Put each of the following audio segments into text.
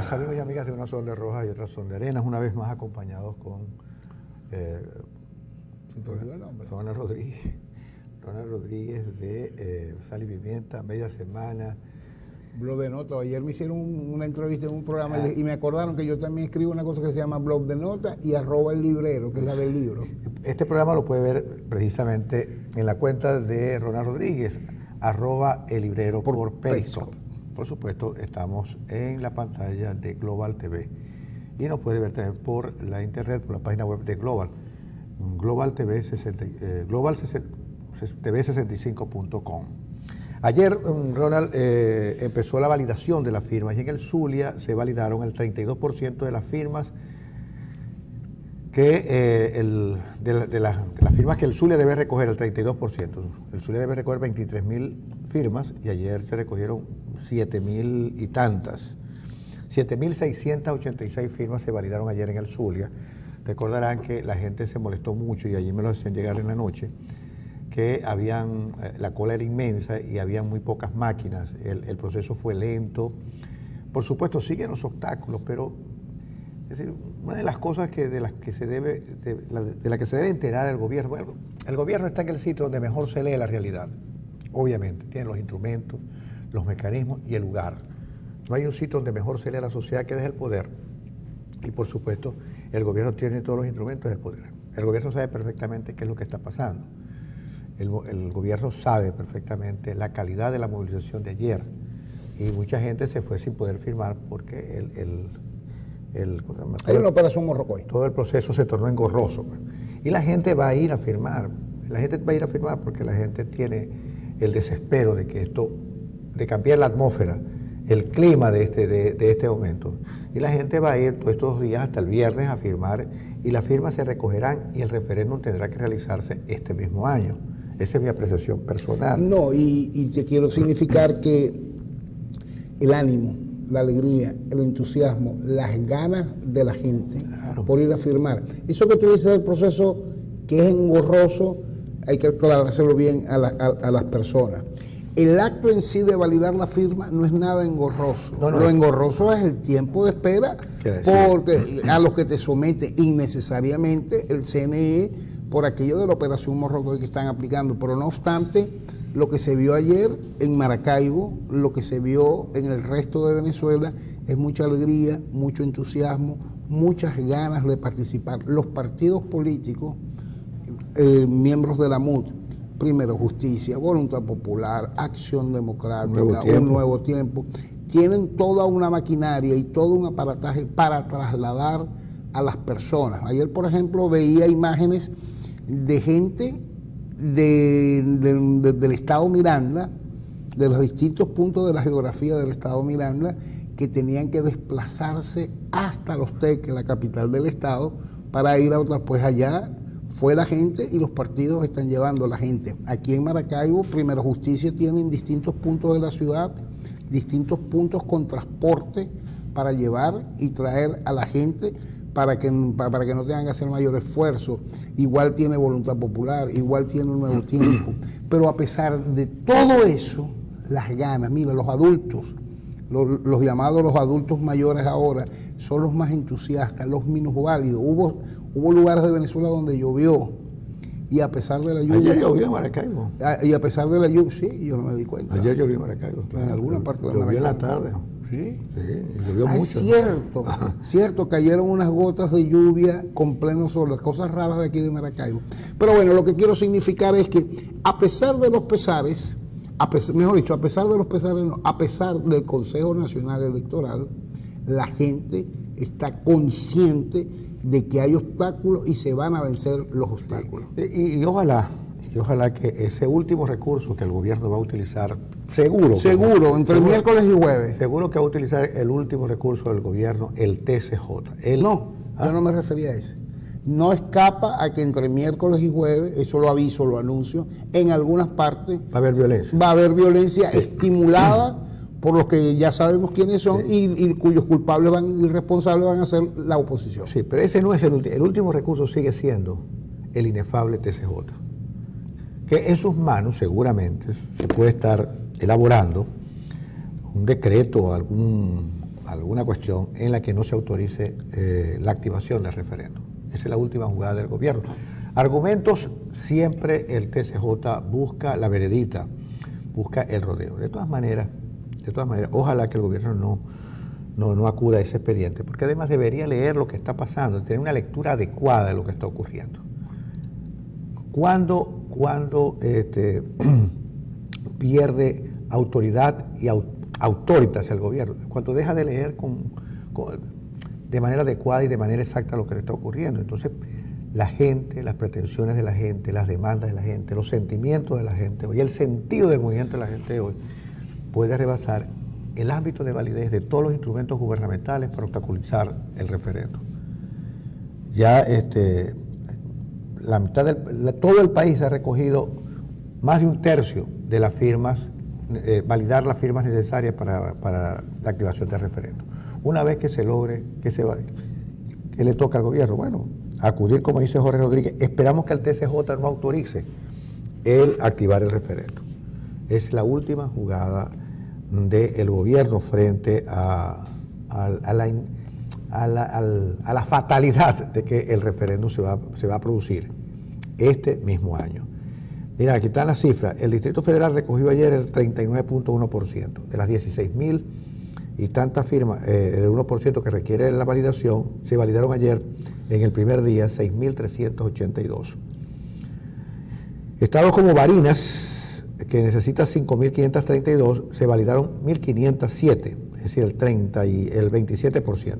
días, amigos y amigas de Unas son de rojas y otras son de arenas, una vez más acompañados con Ronald Rodríguez de Sal y Pimienta, Media Semana. Blog de Notas. Ayer me hicieron una entrevista en un programa y me acordaron que yo también escribo una cosa que se llama Blog de Notas y @el librero, que es la del libro. Este programa lo puede ver precisamente en la cuenta de Ronald Rodríguez, @el librero por Periscope. Por supuesto, estamos en la pantalla de Global TV y nos puede ver también por la internet, por la página web de Global, Global TV, TV65.com. Ayer, Ronald, empezó la validación de las firmas y en el Zulia se validaron el 32% de las firmas de las firmas que el Zulia debe recoger, el 32%. El Zulia debe recoger 23.000 firmas y ayer se recogieron 7.000 y tantas. 7.686 firmas se validaron ayer en el Zulia. Recordarán que la gente se molestó mucho y allí me lo hacían llegar en la noche, que la cola era inmensa y había muy pocas máquinas, el proceso fue lento. Por supuesto, siguen los obstáculos, pero es decir, una de las cosas de la que se debe enterar el gobierno, bueno, el gobierno está en el sitio donde mejor se lee la realidad, obviamente, tiene los instrumentos, los mecanismos y el lugar. No hay un sitio donde mejor se lee la sociedad que es el poder, y por supuesto, el gobierno tiene todos los instrumentos del poder. El gobierno sabe perfectamente qué es lo que está pasando. El gobierno sabe perfectamente la calidad de la movilización de ayer y mucha gente se fue sin poder firmar porque hay una operación Morrocoy. Todo el proceso se tornó engorroso. Y la gente va a ir a firmar. La gente va a ir a firmar porque la gente tiene el desespero de que de cambiar la atmósfera, el clima de este momento. Y la gente va a ir todos estos días hasta el viernes a firmar y las firmas se recogerán y el referéndum tendrá que realizarse este mismo año. Esa es mi apreciación personal. No, y te quiero significar que el ánimo, la alegría, el entusiasmo, las ganas de la gente por ir a firmar. Eso que tú dices del proceso que es engorroso, hay que aclarárselo bien a las personas. El acto en sí de validar la firma no es nada engorroso. Lo engorroso es el tiempo de espera, porque a los que te somete innecesariamente el CNE por aquello de la operación Morrocoy que están aplicando. Pero no obstante, lo que se vio ayer en Maracaibo, lo que se vio en el resto de Venezuela, es mucha alegría, mucho entusiasmo, muchas ganas de participar. Los partidos políticos, miembros de la MUD, Primero Justicia, Voluntad Popular, Acción Democrática, Un Nuevo Tiempo, tienen toda una maquinaria y todo un aparataje para trasladar a las personas. Ayer, por ejemplo, veía imágenes de gente del estado Miranda, de los distintos puntos de la geografía del estado Miranda, que tenían que desplazarse hasta Los Teques, la capital del estado, para ir a otras. Pues allá fue la gente y los partidos están llevando a la gente. Aquí en Maracaibo, Primero Justicia tiene en distintos puntos de la ciudad, distintos puntos con transporte para llevar y traer a la gente para que no tengan que hacer mayor esfuerzo. Igual tiene Voluntad Popular, igual tiene Un Nuevo Tiempo. Pero a pesar de todo eso, las ganas, mira, los adultos, los llamados los adultos mayores ahora, son los más entusiastas, los minusválidos. Hubo lugares de Venezuela donde llovió, y a pesar de la lluvia... Ayer llovió en Maracaibo. Y a pesar de la lluvia, sí, yo no me di cuenta. Ayer llovió en Maracaibo. En alguna parte de Maracaibo. Llovió en la tarde. Sí, llovió mucho. Es cierto, cierto, cayeron unas gotas de lluvia con pleno sol, las cosas raras de aquí de Maracaibo. Pero bueno, lo que quiero significar es que a pesar de los pesares, a pesar del Consejo Nacional Electoral, la gente está consciente de que hay obstáculos y se van a vencer los obstáculos. Y ojalá que ese último recurso que el gobierno va a utilizar, seguro, entre miércoles y jueves. Seguro que va a utilizar el último recurso del gobierno, el TCJ. Yo no me refería a ese. No escapa a que entre miércoles y jueves, eso lo aviso, lo anuncio, en algunas partes va a haber violencia. Va a haber violencia estimulada por los que ya sabemos quiénes son, y cuyos culpables y responsables van a ser la oposición. Sí, pero ese no es el último. El último recurso sigue siendo el inefable TCJ, que en sus manos seguramente se puede estar elaborando un decreto, alguna cuestión en la que no se autorice la activación del referéndum. Esa es la última jugada del gobierno. Argumentos, siempre el TCJ busca la veredita, busca el rodeo. De todas maneras, ojalá que el gobierno no acuda a ese expediente, porque además debería leer lo que está pasando, tener una lectura adecuada de lo que está ocurriendo. Cuando pierde autoridad y autoritas el gobierno, cuando deja de leer de manera adecuada y de manera exacta lo que le está ocurriendo. Entonces, la gente, las pretensiones de la gente, las demandas de la gente, los sentimientos de la gente hoy, el sentido del movimiento de la gente de hoy, puede rebasar el ámbito de validez de todos los instrumentos gubernamentales para obstaculizar el referéndum. Ya la mitad todo el país ha recogido más de un tercio de las firmas, validar las firmas necesarias para la activación del referéndum. Una vez que se logre, ¿qué le toca al gobierno? Bueno, acudir, como dice Jorge Rodríguez, esperamos que el TCJ no autorice el activar el referéndum. Es la última jugada del gobierno frente a la fatalidad de que el referéndum se va a producir este mismo año. Mira, aquí están las cifras. El Distrito Federal recogió ayer el 39.1%. De las 16.000 y tantas firmas, el 1% que requiere la validación, se validaron ayer en el primer día 6.382. Estados como Barinas, que necesita 5.532, se validaron 1.507, es decir, el 27%.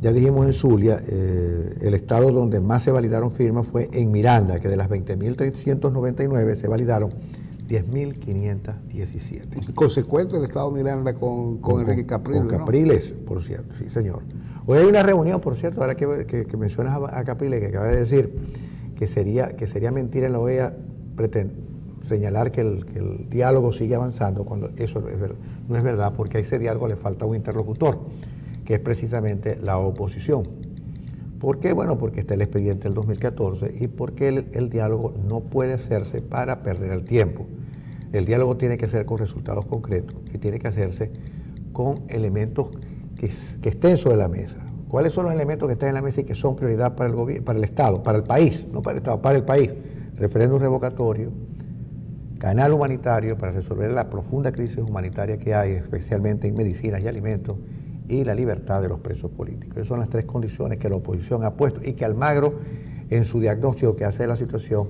Ya dijimos en Zulia, el estado donde más se validaron firmas fue en Miranda, que de las 20.399 se validaron 10.517. Consecuente el estado Miranda con Enrique Capriles. Con Capriles, ¿no? Por cierto, sí señor. Hoy hay una reunión, por cierto, ahora que mencionas a Capriles, que acaba de decir que sería mentira en la OEA señalar que el diálogo sigue avanzando, cuando eso no es verdad, porque a ese diálogo le falta un interlocutor, que es precisamente la oposición. ¿Por qué? Bueno, porque está el expediente del 2014 y porque el diálogo no puede hacerse para perder el tiempo. El diálogo tiene que ser con resultados concretos y tiene que hacerse con elementos que estén sobre la mesa. ¿Cuáles son los elementos que están en la mesa y que son prioridad para el gobierno, para el Estado, para el país, no para el Estado, para el país? Referéndum revocatorio, canal humanitario para resolver la profunda crisis humanitaria que hay, especialmente en medicinas y alimentos, y la libertad de los presos políticos. Esas son las tres condiciones que la oposición ha puesto y que Almagro, en su diagnóstico que hace de la situación,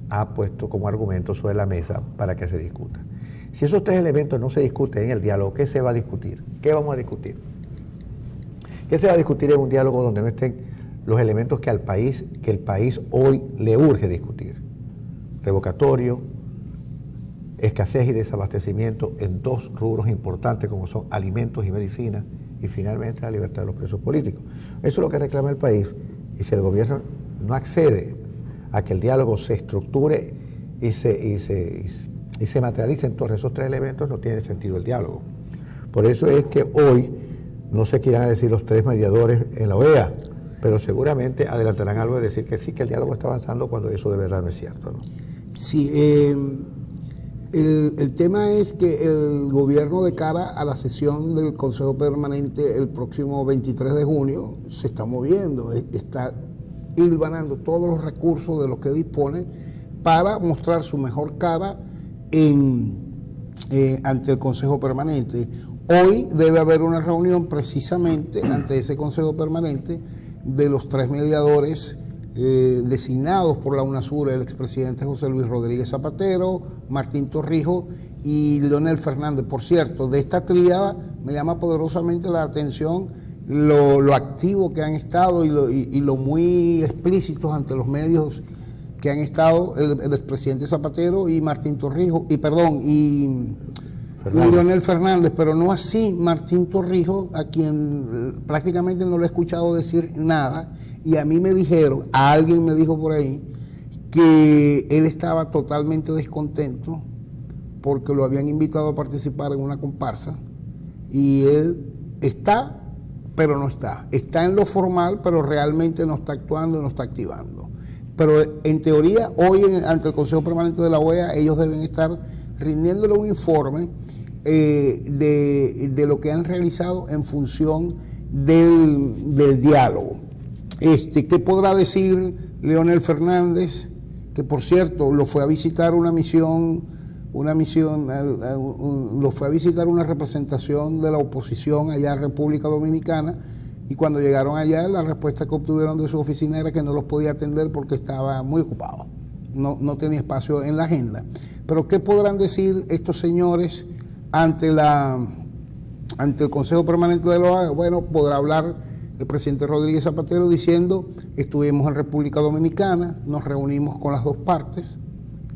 ha puesto como argumento sobre la mesa para que se discuta. Si esos tres elementos no se discuten en el diálogo, ¿qué se va a discutir? ¿Qué vamos a discutir? ¿Qué se va a discutir en un diálogo donde no estén los elementos que el país hoy le urge discutir? Revocatorio, escasez y desabastecimiento en dos rubros importantes como son alimentos y medicinas, y finalmente la libertad de los presos políticos. Eso es lo que reclama el país, y si el gobierno no accede a que el diálogo se estructure y se materialice en todos esos tres elementos, no tiene sentido el diálogo. Por eso es que hoy no se quieran decir los tres mediadores en la OEA, pero seguramente adelantarán algo de decir que sí, que el diálogo está avanzando cuando eso de verdad no es cierto, ¿no? Sí, el tema es que el gobierno, de cara a la sesión del Consejo Permanente el próximo 23 de junio, se está moviendo, está hilvanando todos los recursos de los que dispone para mostrar su mejor cara ante el Consejo Permanente. Hoy debe haber una reunión precisamente ante ese Consejo Permanente de los tres mediadores designados por la UNASUR, el expresidente José Luis Rodríguez Zapatero, Martín Torrijos y Leonel Fernández. Por cierto, de esta tríada me llama poderosamente la atención lo activo que han estado y lo muy explícitos ante los medios que han estado el expresidente Zapatero y Martín Torrijos, y Leonel Fernández, pero no así Martín Torrijos, a quien prácticamente no lo he escuchado decir nada. Y a mí me dijeron, a alguien me dijo por ahí, que él estaba totalmente descontento porque lo habían invitado a participar en una comparsa y él está, pero no está. Está en lo formal, pero realmente no está actuando, no está activando. Pero en teoría, hoy ante el Consejo Permanente de la OEA, ellos deben estar rindiéndole un informe de lo que han realizado en función del diálogo. ¿Qué podrá decir Leonel Fernández? Que por cierto lo fue a visitar lo fue a visitar una representación de la oposición allá en República Dominicana, y cuando llegaron allá la respuesta que obtuvieron de su oficina era que no los podía atender porque estaba muy ocupado, no tenía espacio en la agenda. Pero ¿qué podrán decir estos señores ante el Consejo Permanente de la OEA? Bueno, podrá hablar el presidente Rodríguez Zapatero diciendo: estuvimos en República Dominicana, nos reunimos con las dos partes,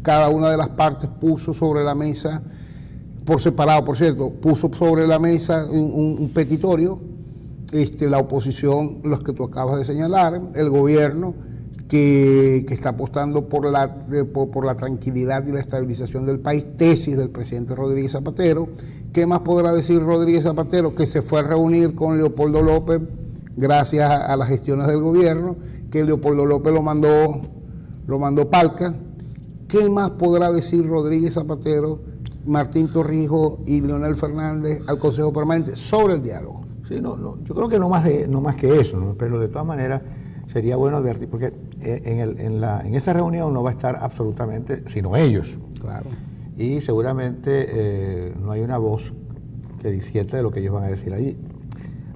cada una de las partes puso sobre la mesa, por separado por cierto, puso sobre la mesa un petitorio, la oposición, los que tú acabas de señalar, el gobierno que está apostando por la tranquilidad y la estabilización del país, tesis del presidente Rodríguez Zapatero. ¿Qué más podrá decir Rodríguez Zapatero? Que se fue a reunir con Leopoldo López gracias a las gestiones del gobierno, que Leopoldo López lo mandó palca. ¿Qué más podrá decir Rodríguez Zapatero, Martín Torrijos y Leonel Fernández al Consejo Permanente sobre el diálogo? Sí, yo creo que no más que eso, ¿no? Pero de todas maneras sería bueno advertir, porque en esa reunión no va a estar absolutamente, sino ellos. Claro. Y seguramente no hay una voz que disienta de lo que ellos van a decir allí.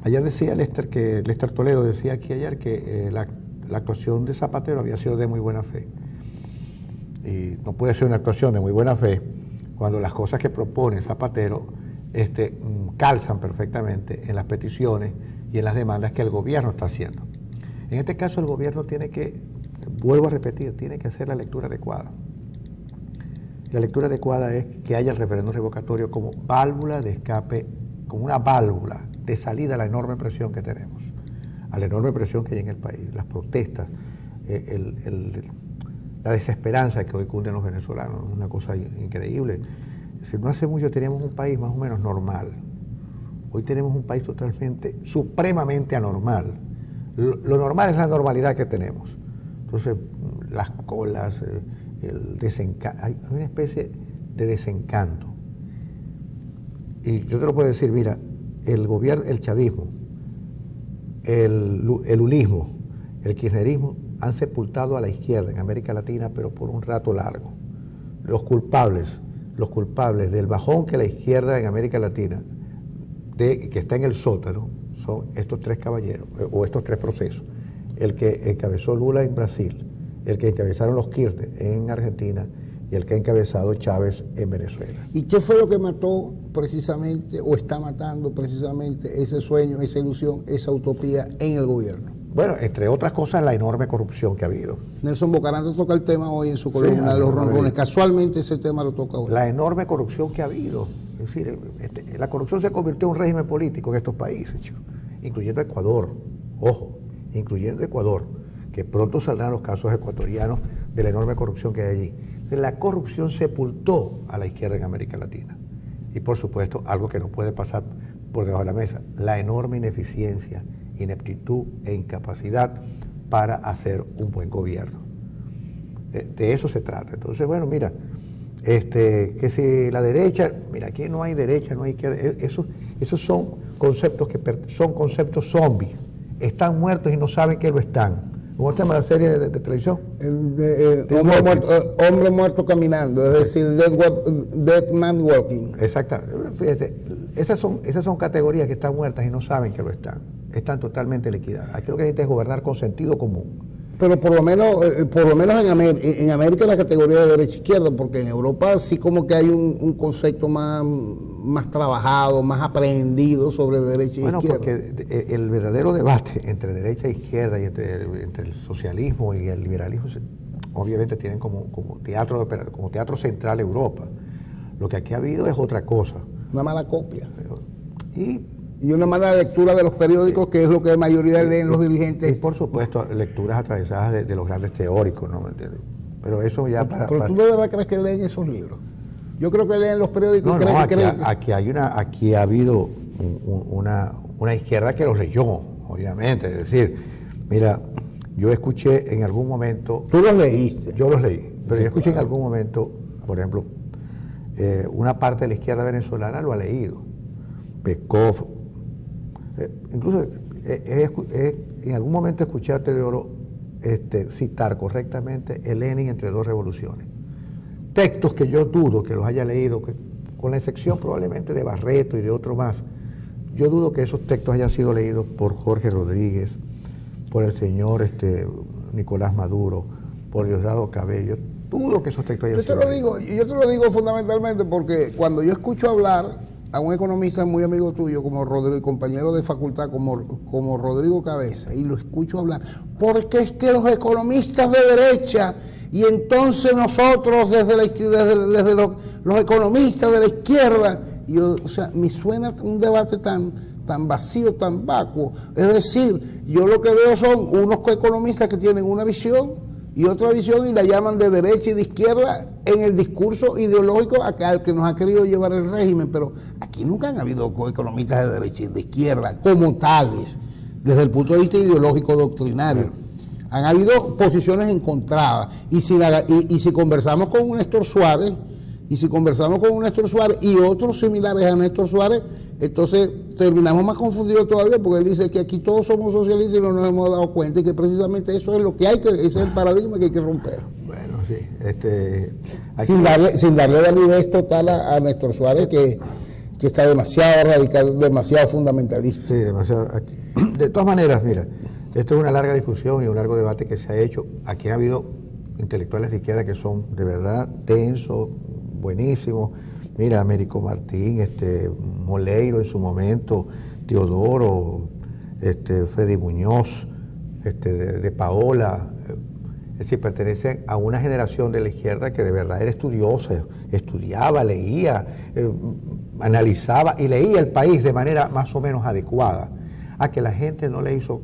Ayer decía Lester Toledo decía aquí ayer que la actuación de Zapatero había sido de muy buena fe. Y no puede ser una actuación de muy buena fe cuando las cosas que propone Zapatero calzan perfectamente en las peticiones y en las demandas que el gobierno está haciendo. En este caso el gobierno tiene que, vuelvo a repetir, tiene que hacer la lectura adecuada. La lectura adecuada es que haya el referéndum revocatorio como válvula de escape, como una válvula de salida a la enorme presión que tenemos, a la enorme presión que hay en el país, las protestas, la desesperanza que hoy cunden los venezolanos, es una cosa increíble. Es decir, no hace mucho teníamos un país más o menos normal, hoy tenemos un país totalmente, supremamente anormal. Lo normal es la normalidad que tenemos. Entonces, las colas, el desencanto, hay una especie de desencanto. Y yo te lo puedo decir, mira, el gobierno, el chavismo, el ulismo, el kirchnerismo han sepultado a la izquierda en América Latina, pero por un rato largo. Los culpables del bajón que la izquierda en América Latina, que está en el sótano, son estos tres caballeros, o estos tres procesos. El que encabezó Lula en Brasil, el que encabezaron los Kirchner en Argentina y el que ha encabezado Chávez en Venezuela. ¿Y qué fue lo que mató precisamente, o está matando precisamente, ese sueño, esa ilusión, esa utopía en el gobierno? Bueno, entre otras cosas, la enorme corrupción que ha habido. Nelson Bocaranda toca el tema hoy en su columna de Los Ronrones. Casualmente ese tema lo toca hoy. La enorme corrupción que ha habido. Es decir, la corrupción se convirtió en un régimen político en estos países, chico, incluyendo Ecuador. Ojo, incluyendo Ecuador, que pronto saldrán los casos ecuatorianos de la enorme corrupción que hay allí. La corrupción sepultó a la izquierda en América Latina. Y por supuesto, algo que no puede pasar por debajo de la mesa, la enorme ineficiencia, ineptitud e incapacidad para hacer un buen gobierno. De eso se trata. Entonces, bueno, mira, que si la derecha, mira, aquí no hay derecha, no hay izquierda, esos son conceptos zombies. Están muertos y no saben que lo están. ¿Cómo se llama la serie de televisión? Hombre muerto caminando, es decir, dead man walking. Exacto. Fíjate, esas son categorías que están muertas y no saben que lo están. Están totalmente liquidadas. Aquí lo que necesita es gobernar con sentido común. Pero por lo menos en América la categoría de derecha-izquierda, porque en Europa sí como que hay un concepto más trabajado, más aprendido sobre derecha y izquierda. Bueno, porque el verdadero debate entre derecha e izquierda y entre el socialismo y el liberalismo obviamente tienen como teatro central Europa. Lo que aquí ha habido es otra cosa. Una mala copia. Y una mala lectura de los periódicos, que es lo que la mayoría leen los dirigentes. Y por supuesto, lecturas atravesadas de los grandes teóricos, ¿no? Pero eso ya Pero tú de verdad crees que leen esos libros. Yo creo que leen los periódicos. Aquí ha habido una izquierda que los leyó, obviamente. Es decir, mira, yo escuché en algún momento... ¿Tú los leíste? Yo los leí, pero yo escuché en algún momento, por ejemplo, una parte de la izquierda venezolana lo ha leído. Peskov, incluso en algún momento escuché a Teodoro citar correctamente el Lenin entre dos revoluciones. Textos que yo dudo que los haya leído, con la excepción probablemente de Barreto y de otro más. Yo dudo que esos textos hayan sido leídos por Jorge Rodríguez, por el señor Nicolás Maduro, por Diosdado Cabello. Dudo que esos textos hayan sido leídos. Yo te lo digo fundamentalmente porque cuando yo escucho hablar a un economista muy amigo tuyo, como Rodrigo, compañero de facultad, como Rodrigo Cabeza, y lo escucho hablar, porque es que los economistas de derecha, y entonces nosotros desde los economistas de la izquierda, o sea, me suena un debate tan vacío, tan vacuo. Es decir, yo lo que veo son unos economistas que tienen una visión y otra visión y la llaman de derecha y de izquierda en el discurso ideológico al que nos ha querido llevar el régimen, pero aquí nunca han habido economistas de derecha y de izquierda como tales, desde el punto de vista ideológico doctrinario. Han habido posiciones encontradas, y si conversamos con un Néstor Suárez, y otros similares a Néstor Suárez, entonces terminamos más confundidos todavía, porque él dice que aquí todos somos socialistas y no nos hemos dado cuenta, y que precisamente eso es lo que ese es el paradigma que hay que romper. Bueno, sí. Sin darle validez total a Néstor Suárez, que está demasiado radical, demasiado fundamentalista. Sí, demasiado. De todas maneras, mira, esto es una larga discusión y un largo debate que se ha hecho. Aquí ha habido intelectuales de izquierda que son de verdad densos, buenísimos. Mira, Américo Martín, Moleiro en su momento, Teodoro, Freddy Muñoz, de Paola. Es decir, pertenecen a una generación de la izquierda que de verdad era estudiosa, estudiaba, leía, analizaba y leía el país de manera más o menos adecuada. A que la gente no le hizo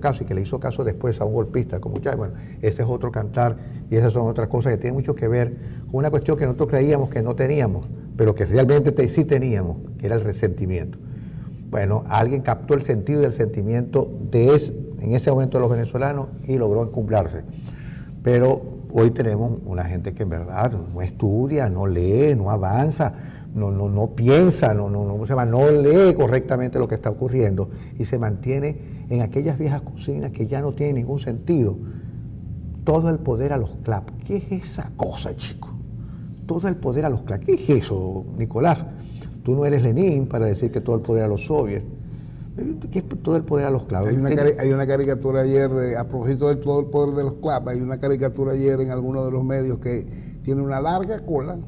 caso, y que le hizo caso después a un golpista como Chávez. Bueno, ese es otro cantar, y esas son otras cosas que tienen mucho que ver con una cuestión que nosotros creíamos que no teníamos, pero que realmente sí teníamos, que era el resentimiento. Bueno, alguien captó el sentido y el sentimiento en ese momento de los venezolanos y logró encumbrarse. Pero hoy tenemos una gente que en verdad no estudia, no lee, no avanza, no piensa, no lee correctamente lo que está ocurriendo, y se mantiene en aquellas viejas cocinas que ya no tienen ningún sentido. Todo el poder a los CLAP. ¿Qué es esa cosa, chico? Todo el poder a los CLAP. ¿Qué es eso, Nicolás? Tú no eres Lenin para decir que todo el poder a los soviets. ¿Qué es todo el poder a los CLAP? Hay una caricatura ayer, a propósito de todo el poder de los CLAP, hay una caricatura ayer en alguno de los medios que tiene una larga cola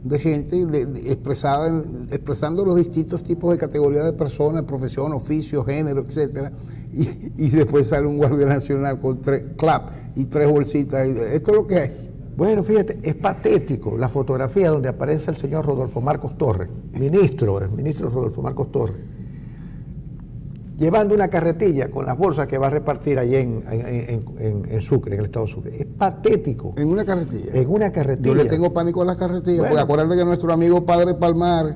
de gente expresando los distintos tipos de categorías de personas, profesión, oficio, género, etcétera, y después sale un guardia nacional con 3 CLAP y 3 bolsitas. Esto es lo que hay. Bueno, fíjate, es patético la fotografía donde aparece el señor Rodolfo Marcos Torres, el ministro Rodolfo Marcos Torres, llevando una carretilla con las bolsas que va a repartir allí en Sucre, en el estado de Sucre. Es patético. ¿En una carretilla? En una carretilla. Yo le tengo pánico a las carretillas, bueno, porque acuérdate que nuestro amigo Padre Palmar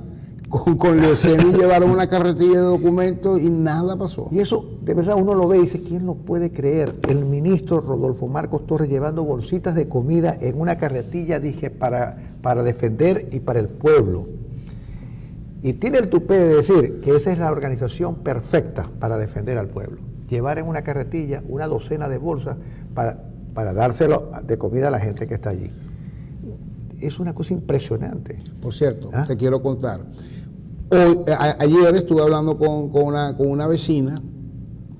con Leoceni llevaron una carretilla de documentos y nada pasó. Y eso, de verdad, uno lo ve y dice, ¿quién lo puede creer? El ministro Rodolfo Marcos Torres llevando bolsitas de comida en una carretilla, dije, para defender y para el pueblo. Y tiene el tupé de decir que esa es la organización perfecta para defender al pueblo. Llevar en una carretilla una docena de bolsas para dárselo de comida a la gente que está allí. Es una cosa impresionante. Por cierto, te quiero contar. Ayer estuve hablando con una vecina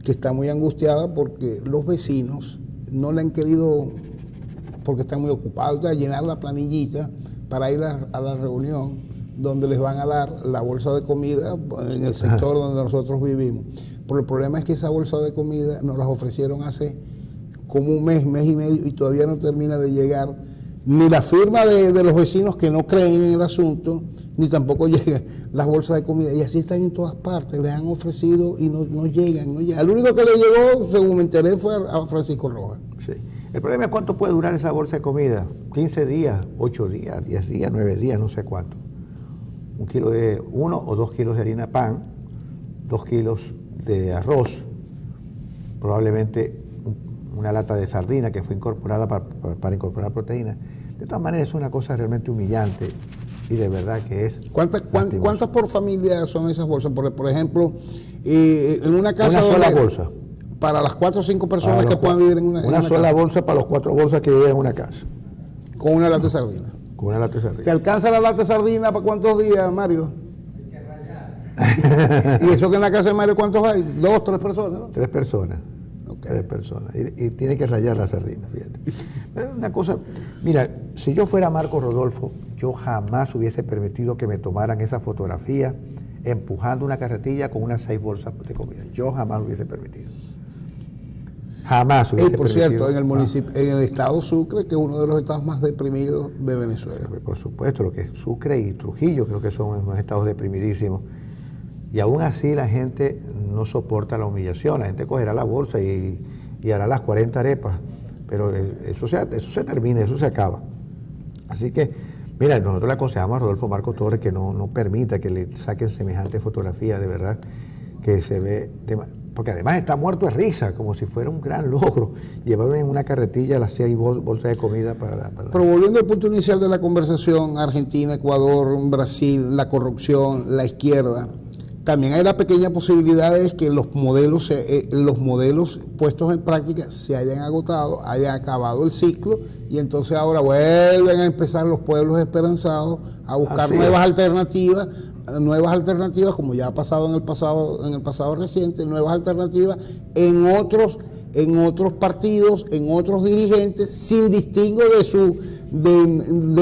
que está muy angustiada porque los vecinos no le han querido, porque están muy ocupados, a llenar la planillita para ir a la reunión donde les van a dar la bolsa de comida en el sector donde nosotros vivimos. Pero el problema es que esa bolsa de comida nos las ofrecieron hace como un mes y medio, y todavía no termina de llegar ni la firma de los vecinos que no creen en el asunto, ni tampoco llegan las bolsas de comida. Y así están en todas partes, les han ofrecido y no llegan. El único que le llegó, según me enteré, fue a Francisco Rojas. Sí. El problema es cuánto puede durar esa bolsa de comida. 15 días, 8 días, 10 días, 9 días, no sé cuánto. 1 o 2 kilos de harina pan, 2 kilos de arroz, probablemente una lata de sardina que fue incorporada para incorporar proteínas. De todas maneras es una cosa realmente humillante y de verdad que es... ¿Cuántas por familia son esas bolsas? Por ejemplo, en una casa... Una sola bolsa. Para las 4 o 5 personas que puedan vivir en una sola casa. Bolsa para los 4 bolsas que viven en una casa. Con una lata de sardina. Con una lata de sardina. ¿Te alcanza la lata de sardina para cuántos días, Mario? ¿Y eso que en la casa de Mario cuántos hay? 2, 3 personas, ¿no? 3 personas. Okay. 3 personas. Y tiene que rayar la sardina, fíjate. Una cosa, mira, si yo fuera Marco Rodolfo, yo jamás hubiese permitido que me tomaran esa fotografía empujando una carretilla con unas 6 bolsas de comida. Yo jamás lo hubiese permitido. Jamás hubiese por permitido. cierto, en el municipio, en el estado Sucre, que es uno de los estados más deprimidos de Venezuela. Por supuesto, lo que es Sucre y Trujillo creo que son unos estados deprimidísimos. Y aún así la gente no soporta la humillación. La gente cogerá la bolsa y hará las 40 arepas. Pero eso se termina, eso se acaba. Así que, mira, nosotros le aconsejamos a Rodolfo Marco Torres que no permita que le saquen semejante fotografía, de verdad, que se ve... Porque además está muerto de risa, como si fuera un gran logro. Llevaron en una carretilla las 6 bolsas de comida para... Pero volviendo al punto inicial de la conversación, Argentina, Ecuador, Brasil, la corrupción, la izquierda, también hay la pequeña posibilidad de que los modelos puestos en práctica se hayan agotado, hayan acabado el ciclo, y entonces ahora vuelven a empezar los pueblos esperanzados a buscar nuevas alternativas, como ya ha pasado en el pasado reciente, nuevas alternativas en otros partidos, en otros dirigentes, sin distingo de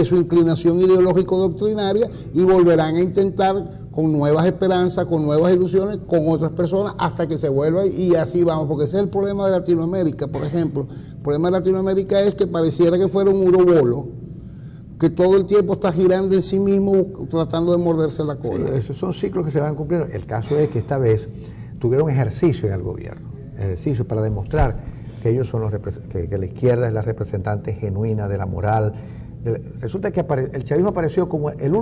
su inclinación ideológico-doctrinaria, y volverán a intentar con nuevas esperanzas, con nuevas ilusiones, con otras personas, hasta que se vuelva, y así vamos, porque ese es el problema de Latinoamérica, por ejemplo. El problema de Latinoamérica es que pareciera que fuera un urobolo, que todo el tiempo está girando en sí mismo, tratando de morderse la cola. Sí, esos son ciclos que se van cumpliendo. El caso es que esta vez tuvieron ejercicio en el gobierno, ejercicio para demostrar que ellos son que la izquierda es la representante genuina de la moral. Resulta que el chavismo apareció como el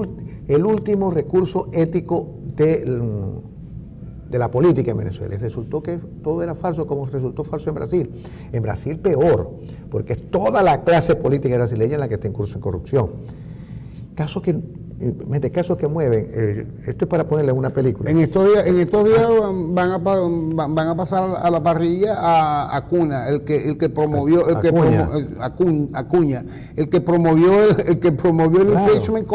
último recurso ético de la política en Venezuela, y resultó que todo era falso, como resultó falso en Brasil. En Brasil peor, porque es toda la clase política brasileña la que está en curso en corrupción. Casos que mueven, esto es para ponerle una película. En estos días van a pasar a la parrilla a Acuña, el que promovió el impeachment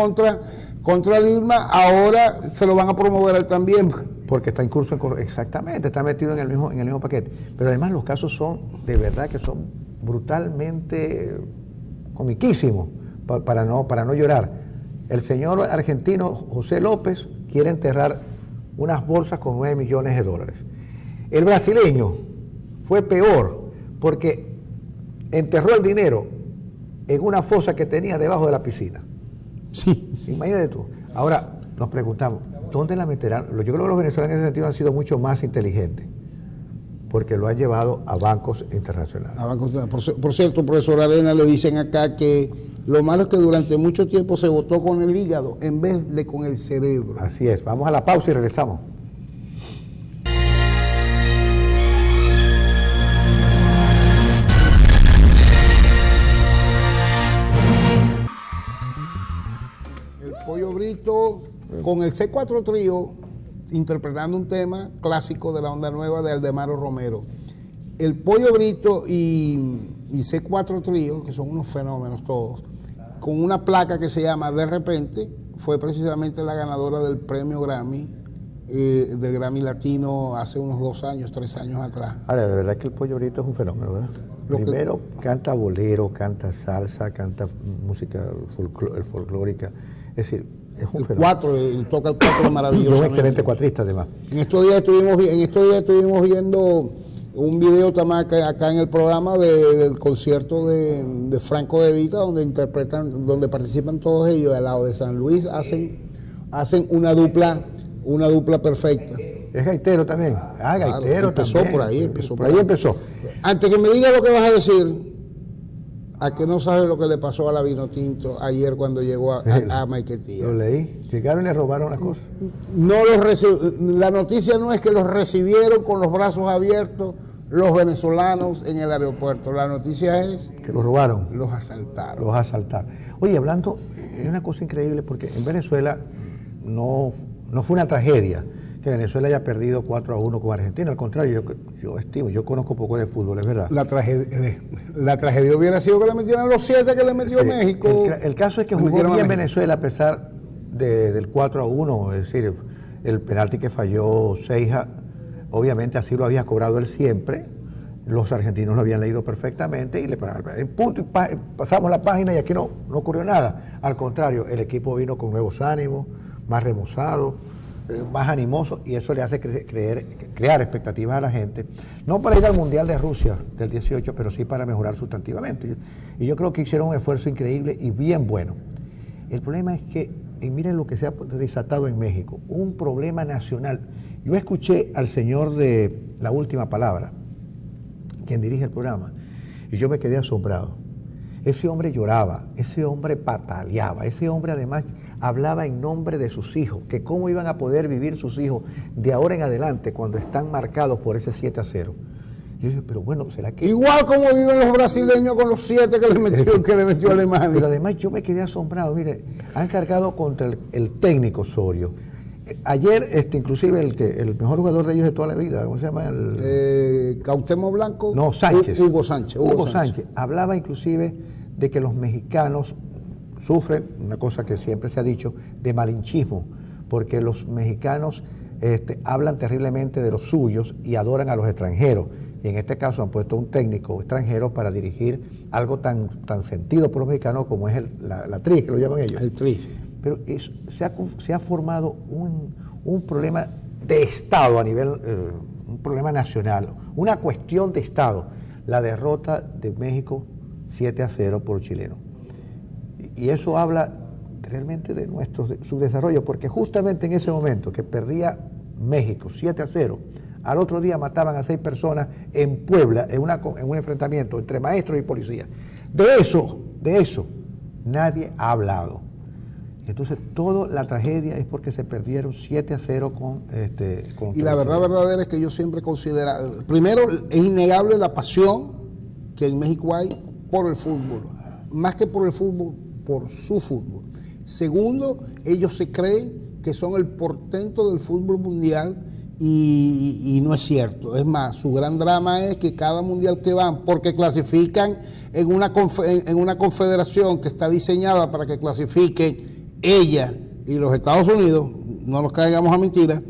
contra Dilma. Ahora se lo van a promover a él también, porque está en curso exactamente, está metido en el mismo paquete. Pero además los casos son de verdad que son brutalmente comiquísimos, para no llorar. El señor argentino José López quiere enterrar unas bolsas con $9 millones. El brasileño fue peor, porque enterró el dinero en una fosa que tenía debajo de la piscina. Sí. Imagínate tú. Ahora nos preguntamos, ¿dónde la meterán? Yo creo que los venezolanos en ese sentido han sido mucho más inteligentes, porque lo han llevado a bancos internacionales. Por cierto, profesor Arena, le dicen acá que lo malo es que durante mucho tiempo se votó con el hígado en vez de con el cerebro. Así es. Vamos a la pausa y regresamos. El Pollo Brito con el C4 Trío, interpretando un tema clásico de la onda nueva de Aldemaro Romero. El Pollo Brito y C4 Trío, que son unos fenómenos todos, con una placa que se llama De Repente, fue precisamente la ganadora del premio Grammy, del Grammy Latino, hace unos 2 años, 3 años atrás. Ahora, la verdad es que el Pollo Brito es un fenómeno, ¿verdad? Primero canta bolero, canta salsa, canta música folclórica, es decir, es un fenómeno. Toca el 4 maravilloso. Es un excelente cuatrista además. En estos días estuvimos viendo un video también acá en el programa del concierto de Franco De Vita, donde participan todos ellos al lado de San Luis, hacen una dupla perfecta. Es gaitero también. Gaitero empezó también. Por ahí empezó. Antes que me diga lo que vas a decir, ¿a que no sabes lo que le pasó a la Vinotinto ayer cuando llegó a Maiquetía? Lo leí. Llegaron y le robaron las cosas. La noticia no es que los recibieron con los brazos abiertos, los venezolanos en el aeropuerto. La noticia es que los robaron. Los asaltaron. Los asaltaron. Oye, hablando, es una cosa increíble porque en Venezuela no fue una tragedia que Venezuela haya perdido 4-1 con Argentina. Al contrario, yo estimo, yo conozco poco de fútbol, es verdad. La tragedia hubiera sido que le metieran los 7 que le metió Sí, México. El caso es que jugó bien Venezuela a pesar del 4-1, es decir, el penalti que falló Seija, obviamente así lo había cobrado él siempre. Los argentinos lo habían leído perfectamente y le pararon en punto y pasamos la página y aquí no ocurrió nada. Al contrario, el equipo vino con nuevos ánimos, más remozado, más animoso, y eso le hace crear expectativas a la gente, no para ir al Mundial de Rusia del 18, pero sí para mejorar sustantivamente. Y yo creo que hicieron un esfuerzo increíble y bien bueno. El problema es que, miren lo que se ha desatado en México, un problema nacional. Yo escuché al señor de La Última Palabra, quien dirige el programa, y yo me quedé asombrado. Ese hombre lloraba, ese hombre pataleaba, ese hombre además hablaba en nombre de sus hijos, que cómo iban a poder vivir sus hijos de ahora en adelante cuando están marcados por ese 7-0. Yo dije, pero bueno, ¿será que...? Igual como viven los brasileños con los 7 que le metió Alemania. Pero además yo me quedé asombrado, mire, han cargado contra el técnico Osorio. Ayer, inclusive el mejor jugador de ellos de toda la vida, ¿cómo se llama? Cuauhtémoc Blanco. No, Sánchez. Hugo Sánchez. Hablaba inclusive de que los mexicanos sufren, una cosa que siempre se ha dicho, de malinchismo, porque los mexicanos hablan terriblemente de los suyos y adoran a los extranjeros. Y en este caso han puesto un técnico extranjero para dirigir algo tan sentido por los mexicanos como es la TRI, que lo llaman ellos. El TRI. Pero se ha formado un problema de Estado a nivel, un problema nacional, una cuestión de Estado, la derrota de México 7-0 por chileno. Y eso habla realmente de nuestro subdesarrollo, porque justamente en ese momento que perdía México 7-0, al otro día mataban a 6 personas en Puebla en un enfrentamiento entre maestros y policías. De eso nadie ha hablado. Entonces, toda la tragedia es porque se perdieron 7-0 con y la verdad verdadera es que yo siempre considero, primero, es innegable la pasión que en México hay por el fútbol, más que por el fútbol, por su fútbol. Segundo, ellos se creen que son el portento del fútbol mundial y no es cierto. Es más, su gran drama es que cada mundial que van, porque clasifican en una confederación que está diseñada para que clasifiquen ella y los Estados Unidos, no nos caigamos a mentiras,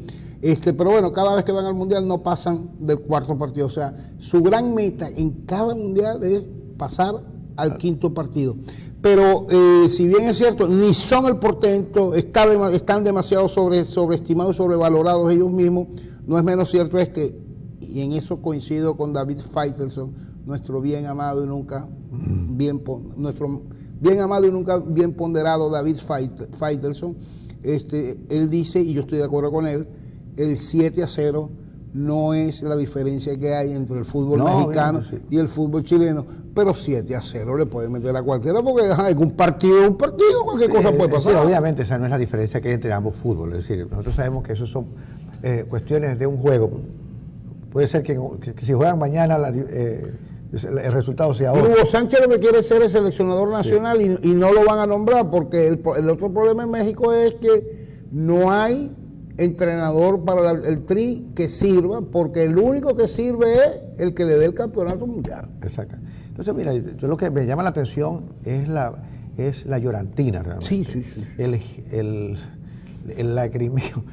pero bueno, cada vez que van al mundial no pasan del 4º partido. O sea, su gran meta en cada mundial es pasar al 5º partido. Pero si bien es cierto, ni son el portento, están demasiado sobreestimados y sobrevalorados ellos mismos, no es menos cierto es que, y en eso coincido con David Faitelson, nuestro bien amado y nunca bien ponderado David Faitelson, él dice, y yo estoy de acuerdo con él, el 7-0 no es la diferencia que hay entre el fútbol mexicano y el fútbol chileno, pero 7-0 le puede meter a cualquiera porque es un partido, cualquier cosa puede pasar. Sí, obviamente esa no es la diferencia que hay entre ambos fútboles, es decir, nosotros sabemos que eso son cuestiones de un juego. Puede ser que si juegan mañana el resultado sea otro. Hugo Sánchez lo que quiere ser el seleccionador nacional, sí, y no lo van a nombrar porque el otro problema en México es que no hay entrenador para el Tri que sirva, porque el único que sirve es el que le dé el campeonato mundial. Exacto. Entonces, mira, yo lo que me llama la atención es la llorantina realmente. Sí. El lagrimeo.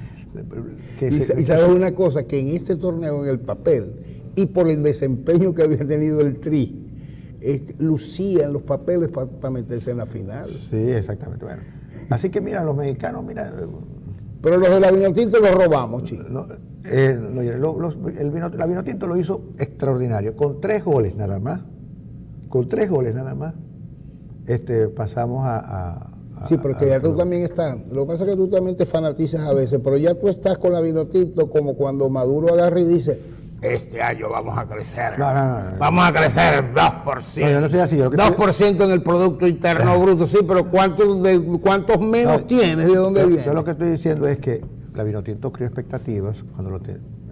Y sabes una cosa, que en este torneo, en el papel, y por el desempeño que había tenido el Tri, lucían los papeles para meterse en la final. Sí, exactamente. Bueno, así que mira, los mexicanos, mira... Pero los de la Vinotinto los robamos, chicos. La Vinotinto lo hizo extraordinario, con 3 goles nada más. Con 3 goles nada más. Pasamos sí, pero que ya tú también estás. Lo que pasa es que tú también te fanatizas a veces, pero ya tú estás con la Vinotinto como cuando Maduro agarra y dice: este año vamos a crecer. No. Vamos a crecer 2%. No, yo no estoy así. 2% en el Producto Interno Bruto, sí, pero ¿cuántos menos tienes? ¿De dónde viene? Yo lo que estoy diciendo es que la Vinotinto creó expectativas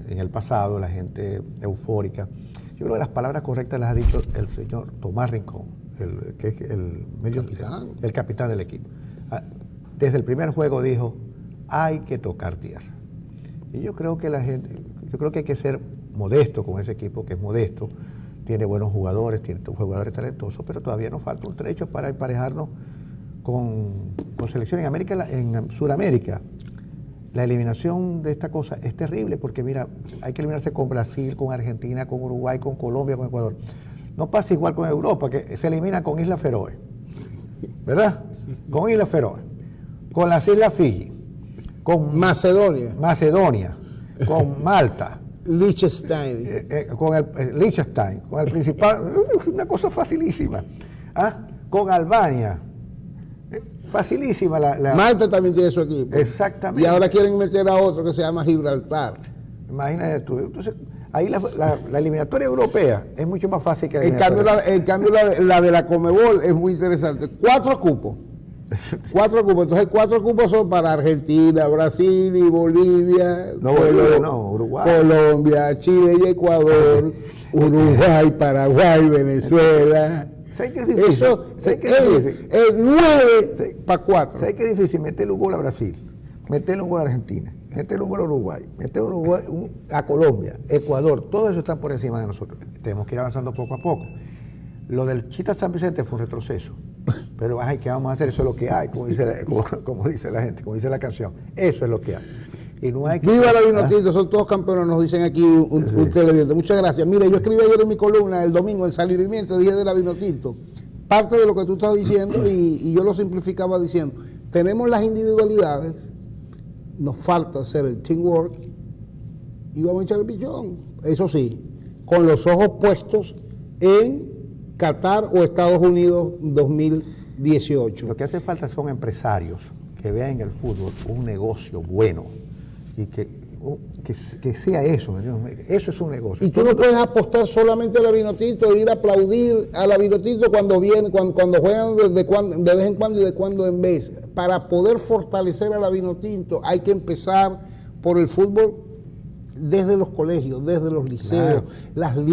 en el pasado, la gente eufórica. Yo creo que las palabras correctas las ha dicho el señor Tomás Rincón, que es el capitán del equipo. Desde el primer juego dijo, hay que tocar tierra. Y yo creo que hay que ser modesto con ese equipo, que es modesto, tiene buenos jugadores, tiene jugadores talentosos, pero todavía nos falta un trecho para emparejarnos con selecciones. En Sudamérica, la eliminación de esta cosa es terrible, porque mira, hay que eliminarse con Brasil, con Argentina, con Uruguay, con Colombia, con Ecuador. No pasa igual con Europa, que se elimina con Islas Feroe, ¿verdad? Sí. Con Islas Feroe, con las Islas Fiji, con Macedonia, con Malta, Liechtenstein, con el principal, una cosa facilísima, con Albania, facilísima Malta también tiene su equipo. Exactamente. Y ahora quieren meter a otro que se llama Gibraltar. Imagínate tú. Entonces, ahí la eliminatoria europea es mucho más fácil que En cambio, la de la Conmebol es muy interesante. 4 cupos. 4 cupos. Entonces, 4 cupos son para Argentina, Brasil y Bolivia. Uruguay. Colombia, Chile y Ecuador. Uruguay, Paraguay, Venezuela. ¿Sabes qué es difícil? Eso es 9 para 4. ¿Sabes qué es difícil? Meterle un gol a Brasil, meterle un gol a Argentina, meterle un gol a Uruguay, meterle un gol a Colombia, Ecuador, todo eso está por encima de nosotros. Tenemos que ir avanzando poco a poco. Lo del Chita San Vicente fue un retroceso, pero ¿qué vamos a hacer? Eso es lo que hay, como dice la gente, como dice la canción. Eso es lo que hay. Y no hay que ¡Viva la Vinotinto! Son todos campeones, nos dicen aquí un televidente. Muchas gracias. Mire, yo escribí ayer en mi columna, el domingo, en Salirimiento, dije de la Vinotinto. Parte de lo que tú estás diciendo, y yo lo simplificaba diciendo, tenemos las individualidades, nos falta hacer el teamwork, y vamos a echar el pichón. Eso sí, con los ojos puestos en Qatar o Estados Unidos 2018. Lo que hace falta son empresarios que vean en el fútbol un negocio bueno, y que sea eso, eso es un negocio. Y tú no puedes apostar solamente a la Vinotinto e ir a aplaudir a la Vinotinto cuando viene, cuando juegan de vez en cuando y de cuando en vez. Para poder fortalecer a la Vinotinto hay que empezar por el fútbol desde los colegios, desde los liceos, claro.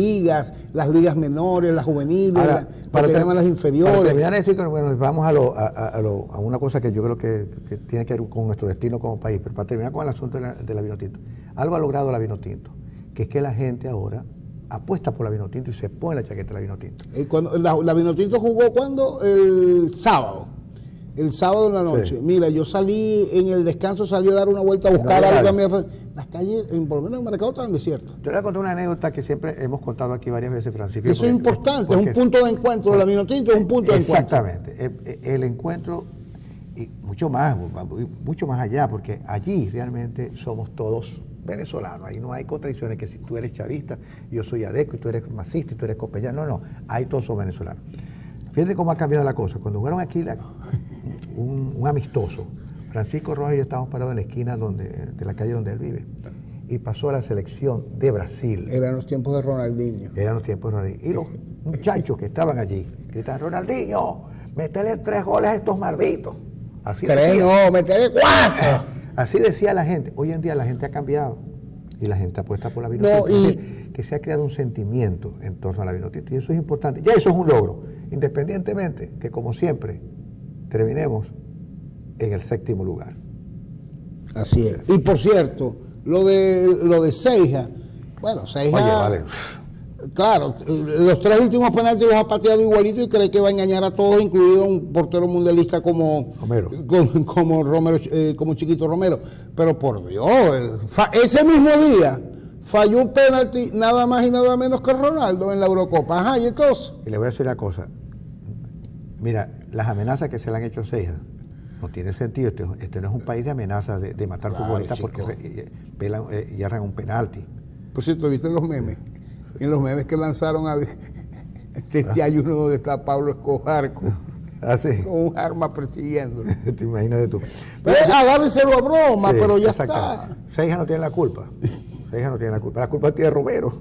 las ligas menores, las juveniles, ahora, lo que llaman las inferiores. Para terminar esto, bueno, vamos a una cosa que yo creo que tiene que ver con nuestro destino como país, pero para terminar con el asunto de la Vinotinto. Algo ha logrado la Vinotinto, que es que la gente ahora apuesta por la Vinotinto y se pone la chaqueta de la Vinotinto. Cuando la Vinotinto jugó, ¿cuándo? El sábado. El sábado en la noche. Sí. Mira, yo salí en el descanso, salí a dar una vuelta a buscar algo también. Las calles, por lo menos en el mercado, estaban desiertas. Yo le voy a contar una anécdota que siempre hemos contado aquí varias veces, Francisco. Eso es importante, es un punto de encuentro. La Vinotinto es un punto de encuentro. Exactamente. El encuentro, y mucho más allá, porque allí realmente somos todos venezolanos. Ahí no hay contradicciones, que si tú eres chavista, yo soy adeco, y tú eres masista, y tú eres copellano. No, ahí todos somos venezolanos. Fíjate cómo ha cambiado la cosa. Cuando jugaron aquí un amistoso, Francisco Rojas y yo estábamos parados en la esquina de la calle donde él vive, y pasó a la selección de Brasil. Eran los tiempos de Ronaldinho. Y los muchachos que estaban allí gritaban: Ronaldinho, métele 3 goles a estos malditos. Así 3 no, métele 4. Así decía la gente. Hoy en día la gente ha cambiado y la gente apuesta por la Vinotinto. Que se ha creado un sentimiento en torno a la Vinotinto, y eso es importante. Ya eso es un logro, independientemente que, como siempre, terminemos en el 7º lugar. Así es. Y por cierto, lo de Ceja, bueno, Ceja, oye, vale. Claro, los 3 últimos penaltis los ha pateado igualito y cree que va a engañar a todos, incluido un portero mundialista como Romero, como Chiquito Romero. Pero por Dios, ese mismo día falló un penalti nada más y nada menos que Ronaldo en la Eurocopa. Ajá, y entonces. Y le voy a decir una cosa. Mira, las amenazas que se le han hecho a Ceja no tiene sentido. Este no es un país de amenazas de matar futbolistas porque y arran un penalti. Por cierto, ¿viste los memes? En los memes que lanzaron hay uno donde está Pablo Escobar con un arma persiguiéndolo. Te imaginas tú. Agárrenselo a broma, sí, pero ya está. Ceja no tiene la culpa. Ceja no tiene la culpa. La culpa la tiene Romero.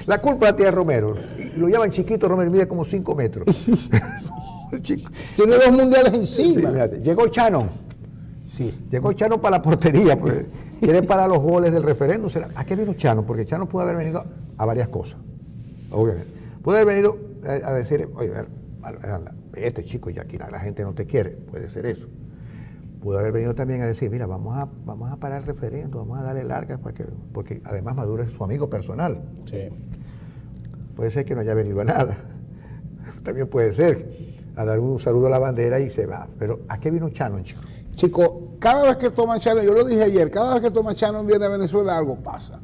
La culpa la tiene Romero. Lo llaman Chiquito Romero, mide como 5 metros. Tiene 2 mundiales encima. Sí, llegó Chano. Sí. Llegó Chano para la portería, pues. Quiere para los goles del referéndum. ¿A qué vino Chano? Porque Chano pudo haber venido a varias cosas, obviamente. Puede haber venido a decir, oye, este chico ya aquí la gente no te quiere, puede ser eso. Pudo haber venido también a decir, mira, vamos a parar el referendo, vamos a darle largas, porque además Maduro es su amigo personal. Sí. Puede ser que no haya venido a nada. También puede ser a dar un saludo a la bandera y se va. Pero ¿a qué vino Shannon, chico? Chico, cada vez que toma Shannon, yo lo dije ayer, cada vez que toma Shannon viene a Venezuela algo pasa.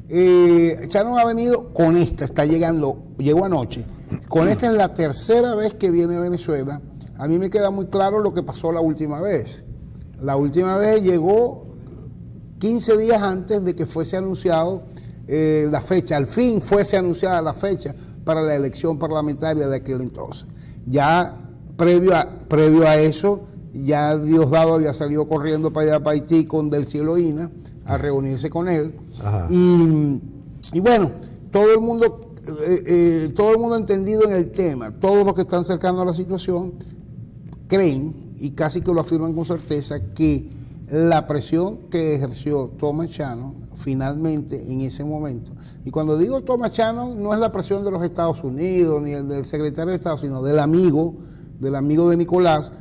Shannon ha venido con esta, llegó anoche. Con esta es la tercera vez que viene a Venezuela. A mí me queda muy claro lo que pasó la última vez. La última vez llegó 15 días antes de que fuese anunciado la fecha, al fin fuese anunciada la fecha para la elección parlamentaria de aquel entonces. Ya previo a eso, ya Diosdado había salido corriendo para allá, para Haití, con Del Cielo Ina, a reunirse con él. Y bueno, todo el mundo entendido en el tema, todos los que están cercanos a la situación, creen, y casi que lo afirman con certeza, que la presión que ejerció Thomas Shannon finalmente en ese momento, y cuando digo Thomas Shannon no es la presión de los Estados Unidos ni el del secretario de Estado, sino del amigo de Nicolás,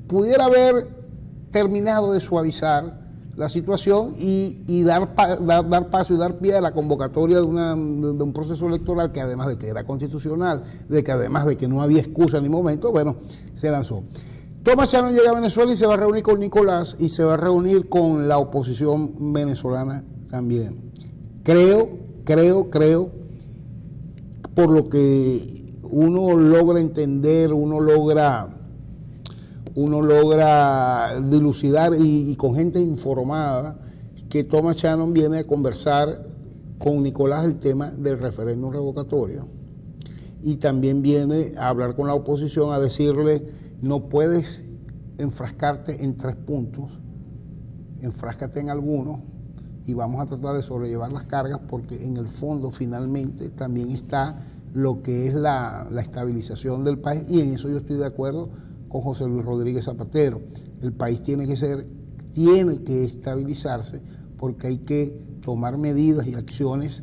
pudiera haber terminado de suavizar la situación y dar paso y dar pie a la convocatoria de un proceso electoral que, además de que era constitucional, además de que no había excusa ni momento, bueno, se lanzó. Thomas Shannon llega a Venezuela y se va a reunir con Nicolás y se va a reunir con la oposición venezolana también. Creo, por lo que uno logra entender, uno logra dilucidar y con gente informada, que Thomas Shannon viene a conversar con Nicolás el tema del referéndum revocatorio, y también viene a hablar con la oposición, a decirle: no puedes enfrascarte en 3 puntos, enfráscate en algunos y vamos a tratar de sobrellevar las cargas, porque en el fondo finalmente también está lo que es la estabilización del país, y en eso yo estoy de acuerdo con José Luis Rodríguez Zapatero. El país tiene que estabilizarse, porque hay que tomar medidas y acciones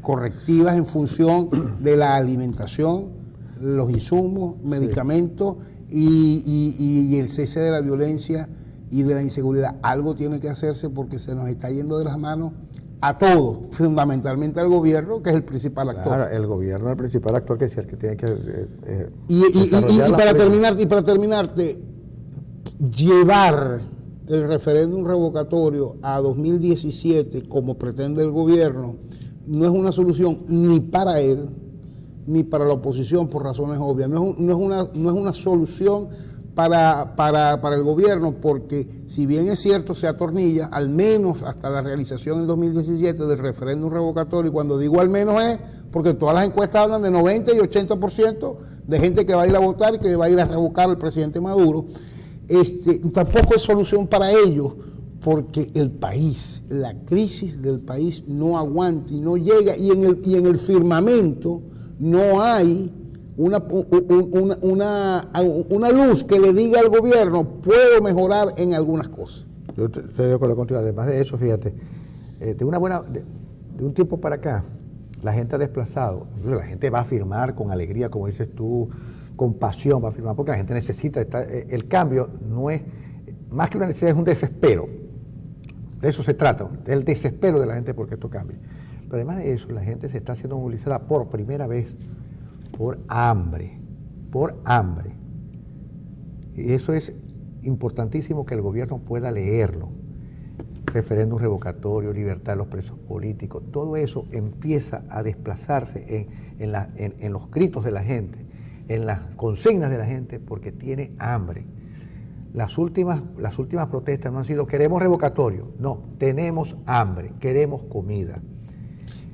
correctivas en función de la alimentación, los insumos, medicamentos y el cese de la violencia y de la inseguridad. Algo tiene que hacerse, porque se nos está yendo de las manos a todos, fundamentalmente al gobierno, que es el principal actor. Claro, el gobierno es el principal actor, que es el que tiene que y para terminarte, llevar el referéndum revocatorio a 2017, como pretende el gobierno, no es una solución ni para él ni para la oposición, por razones obvias. No es una solución para el gobierno, porque si bien es cierto, se atornilla al menos hasta la realización en 2017 del referéndum revocatorio, y cuando digo al menos es porque todas las encuestas hablan de 90 y 80% de gente que va a ir a votar y que va a ir a revocar al presidente Maduro. Tampoco es solución para ellos, porque el país, la crisis del país no aguanta y no llega, y en el firmamento no hay una luz que le diga al gobierno: puedo mejorar en algunas cosas. Yo estoy de acuerdo contigo. Además de eso, fíjate, de un tiempo para acá, la gente ha desplazado, la gente va a firmar con alegría, como dices tú, con pasión va a firmar, porque la gente necesita el cambio. No es más que una necesidad, es un desespero. De eso se trata, del desespero de la gente porque esto cambie. Pero además de eso, la gente se está siendo movilizada por primera vez por hambre. Y eso es importantísimo, que el gobierno pueda leerlo. Referéndum revocatorio, libertad de los presos políticos, todo eso empieza a desplazarse en los gritos de la gente, en las consignas de la gente, porque tiene hambre. Las últimas protestas no han sido queremos revocatorio, no, tenemos hambre, queremos comida.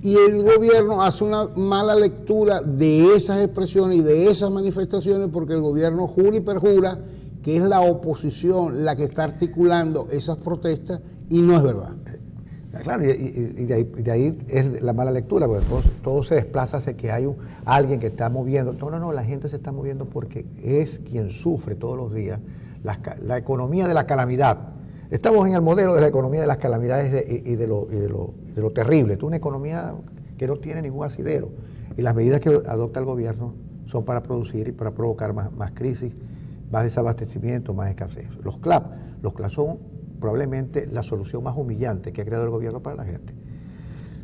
Y el gobierno hace una mala lectura de esas expresiones y de esas manifestaciones, porque el gobierno jura y perjura que es la oposición la que está articulando esas protestas, y no es verdad. Claro, y de ahí es la mala lectura, porque todo se desplaza hacia que hay alguien que está moviendo. No, la gente se está moviendo porque es quien sufre todos los días la economía de la calamidad. Estamos en el modelo de la economía de las calamidades y de lo terrible. Esto es una economía que no tiene ningún asidero. Y las medidas que adopta el gobierno son para producir y para provocar más crisis, más desabastecimiento, más escasez. Los CLAP son probablemente la solución más humillante que ha creado el gobierno para la gente.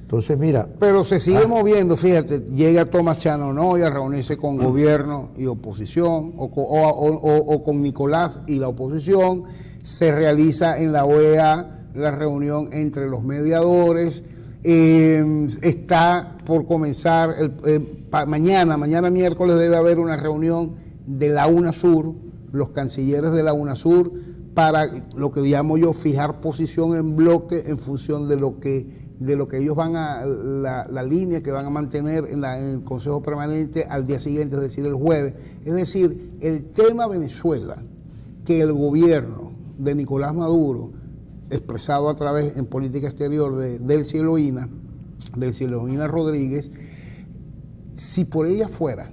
Entonces, mira... Pero se sigue moviendo, fíjate, llega Thomas Chanonoy a reunirse con gobierno y oposición, o con Nicolás y la oposición. Se realiza en la OEA la reunión entre los mediadores. Está por comenzar, mañana miércoles debe haber una reunión de la UNASUR, los cancilleres de la UNASUR, para lo que llamo yo fijar posición en bloque en función de lo que ellos van a, la línea que van a mantener en el Consejo Permanente al día siguiente, es decir, el jueves. Es decir, el tema Venezuela, que el gobierno de Nicolás Maduro, expresado a través en política exterior de Delcy Eloína Rodríguez, si por ella fuera,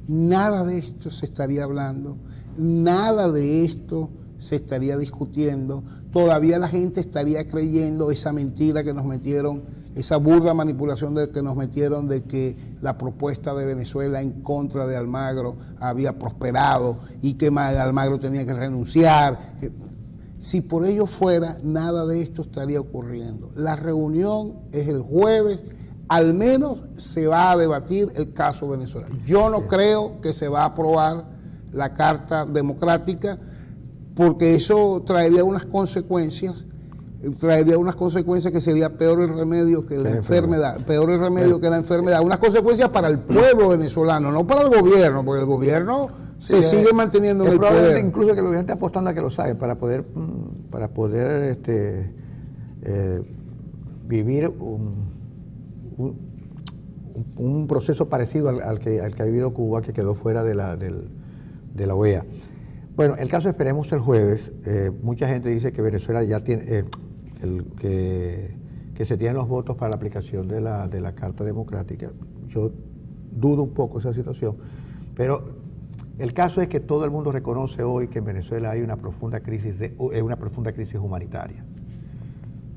nada de esto se estaría hablando, nada de esto se estaría discutiendo, todavía la gente estaría creyendo esa mentira que nos metieron, esa burda manipulación que nos metieron de que la propuesta de Venezuela en contra de Almagro había prosperado y que Almagro tenía que renunciar. Si por ello fuera, nada de esto estaría ocurriendo. La reunión es el jueves, al menos se va a debatir el caso Venezuela. Yo no creo que se va a aprobar la Carta Democrática, porque eso traería unas consecuencias que sería peor el remedio que la enfermedad, unas consecuencias para el pueblo venezolano, no para el gobierno, porque el gobierno se sigue manteniendo en el poder. Incluso que el gobierno está apostando a que lo sabe para poder vivir un proceso parecido al que ha vivido Cuba, que quedó fuera de la OEA. Bueno, el caso esperemos el jueves. Mucha gente dice que Venezuela ya tiene que se tienen los votos para la aplicación de la Carta Democrática. Yo dudo un poco esa situación, pero el caso es que todo el mundo reconoce hoy que en Venezuela hay una profunda crisis humanitaria,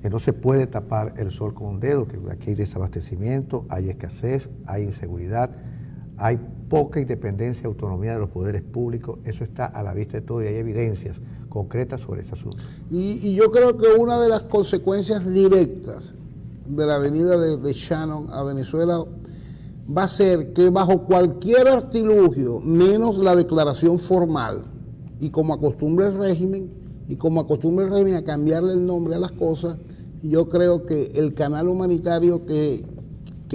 que no se puede tapar el sol con un dedo, que aquí hay desabastecimiento, hay escasez, hay inseguridad, hay poca independencia y autonomía de los poderes públicos. Eso está a la vista de todo y hay evidencias concretas sobre ese asunto. Y yo creo que una de las consecuencias directas de la venida de Shannon a Venezuela va a ser que bajo cualquier artilugio, menos la declaración formal, y como acostumbra el régimen a cambiarle el nombre a las cosas, yo creo que el canal humanitario que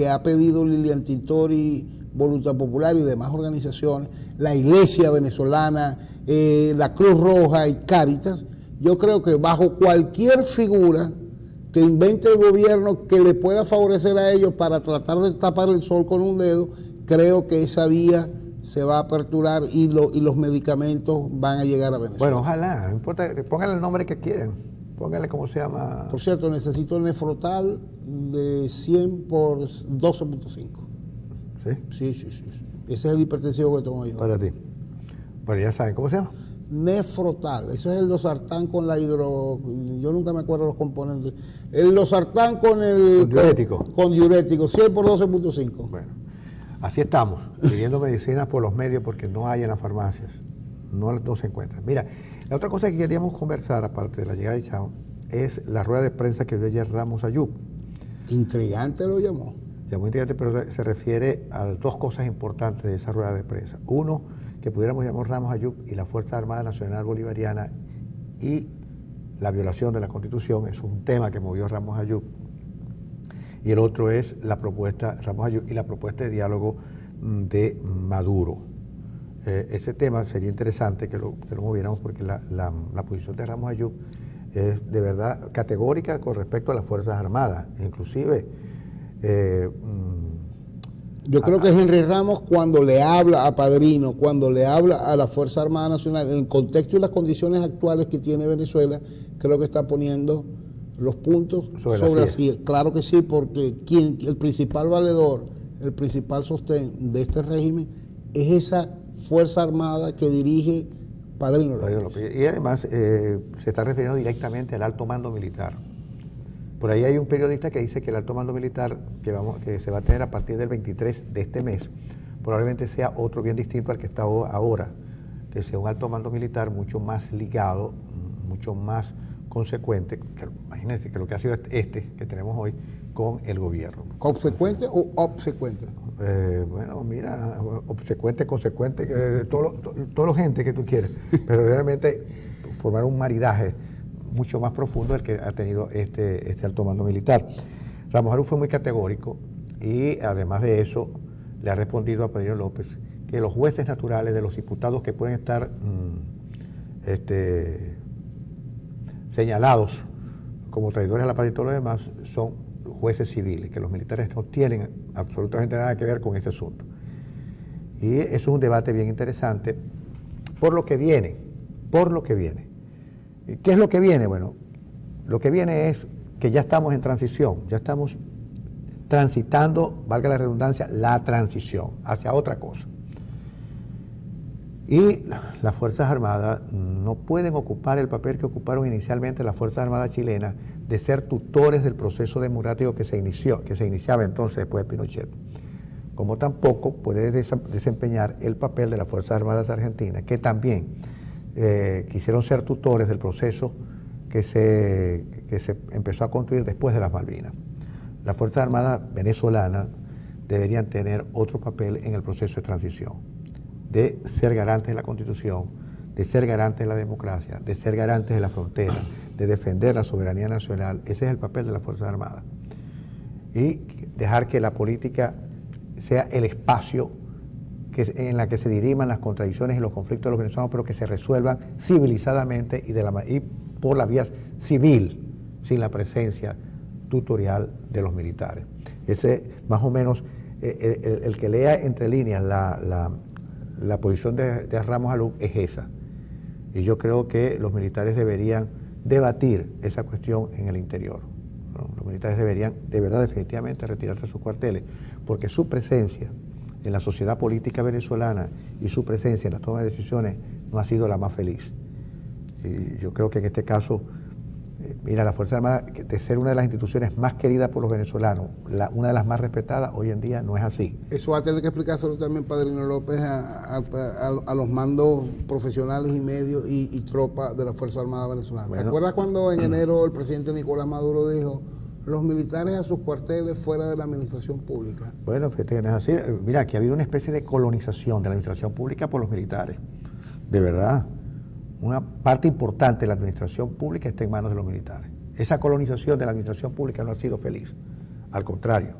ha pedido Lilian Tintori, Voluntad Popular y demás organizaciones, la Iglesia venezolana, la Cruz Roja y Cáritas, yo creo que bajo cualquier figura que invente el gobierno que le pueda favorecer a ellos para tratar de tapar el sol con un dedo, creo que esa vía se va a aperturar y los medicamentos van a llegar a Venezuela. Bueno, ojalá, no importa, pónganle el nombre que quieran, pónganle cómo se llama. Por cierto, necesito el Nefrotal de 100 por 12.5. ¿Sí? Sí. Ese es el hipertensivo que tomo yo. Para ti. Bueno, ya saben, ¿cómo se llama? Nefrotal. Eso es el losartán con la yo nunca me acuerdo los componentes. El losartán con el... Con diurético. Con diurético, 100 por 12.5. Bueno, así estamos, pidiendo medicinas por los medios porque no hay en las farmacias. No se encuentran. Mira, la otra cosa que queríamos conversar, aparte de la llegada de Chao, es la rueda de prensa que dio ayer Ramos Ayub. Intrigante lo llamó. Llamó intrigante, pero se refiere a dos cosas importantes de esa rueda de prensa. Uno, que pudiéramos llamar Ramos Ayub y la Fuerza Armada Nacional Bolivariana y la violación de la Constitución, es un tema que movió Ramos Ayub. Y el otro es la propuesta, Ramos Ayub y la propuesta de diálogo de Maduro. Ese tema sería interesante que lo moviéramos porque la posición de Ramos Ayub es de verdad categórica con respecto a las Fuerzas Armadas, inclusive... Yo creo que Henry Ramos, cuando le habla a Padrino, cuando le habla a la Fuerza Armada Nacional, en el contexto y las condiciones actuales que tiene Venezuela, creo que está poniendo los puntos sobre las sillas. Claro que sí, porque el principal valedor, el principal sostén de este régimen es esa Fuerza Armada que dirige Padrino Padrino López. López. Y además se está refiriendo directamente al alto mando militar. Por ahí hay un periodista que dice que el alto mando militar que se va a tener a partir del 23 de este mes probablemente sea otro bien distinto al que está ahora, que sea un alto mando militar mucho más ligado, mucho más consecuente, que, imagínense que lo que ha sido este que tenemos hoy con el gobierno. ¿Consecuente o obsecuente? Bueno, mira, obsecuente, consecuente, todo lo gente que tú quieres, pero realmente formar un maridaje mucho más profundo del que ha tenido este alto mando militar. Ramos Harús fue muy categórico y además de eso le ha respondido a Padrino López que los jueces naturales de los diputados que pueden estar señalados como traidores a la patria y todo lo demás son jueces civiles, que los militares no tienen absolutamente nada que ver con ese asunto. Y eso es un debate bien interesante por lo que viene, ¿Qué es lo que viene? Bueno, lo que viene es que ya estamos en transición, ya estamos transitando, valga la redundancia, la transición hacia otra cosa. Y las Fuerzas Armadas no pueden ocupar el papel que ocuparon inicialmente las Fuerzas Armadas chilenas de ser tutores del proceso democrático que se iniciaba entonces después de Pinochet. Como tampoco puede desempeñar el papel de las Fuerzas Armadas argentinas, que también quisieron ser tutores del proceso que se empezó a construir después de las Malvinas. Las Fuerzas Armadas venezolanas deberían tener otro papel en el proceso de transición, de ser garantes de la Constitución, de ser garantes de la democracia, de ser garantes de la frontera, de defender la soberanía nacional. Ese es el papel de las Fuerzas Armadas. Y dejar que la política sea el espacio en la que se diriman las contradicciones y los conflictos de los venezolanos, pero que se resuelvan civilizadamente y por la vía civil, sin la presencia tutorial de los militares. Ese, más o menos, el que lea entre líneas la posición de Ramos Harús es esa. Y yo creo que los militares deberían debatir esa cuestión en el interior, ¿no? Los militares deberían, de verdad, definitivamente, retirarse a sus cuarteles, porque su presencia en la sociedad política venezolana y su presencia en la toma de decisiones no ha sido la más feliz. Y yo creo que en este caso, mira, la Fuerza Armada, de ser una de las instituciones más queridas por los venezolanos, una de las más respetadas, hoy en día no es así. Eso va a tener que explicárselo también, Padrino López, a los mandos profesionales y medios y tropas de la Fuerza Armada venezolana. Bueno, ¿te acuerdas cuando en enero el presidente Nicolás Maduro dijo: los militares a sus cuarteles fuera de la administración pública? Bueno, fíjate que no es así. Mira, aquí ha habido una especie de colonización de la administración pública por los militares. De verdad. Una parte importante de la administración pública está en manos de los militares. Esa colonización de la administración pública no ha sido feliz. Al contrario,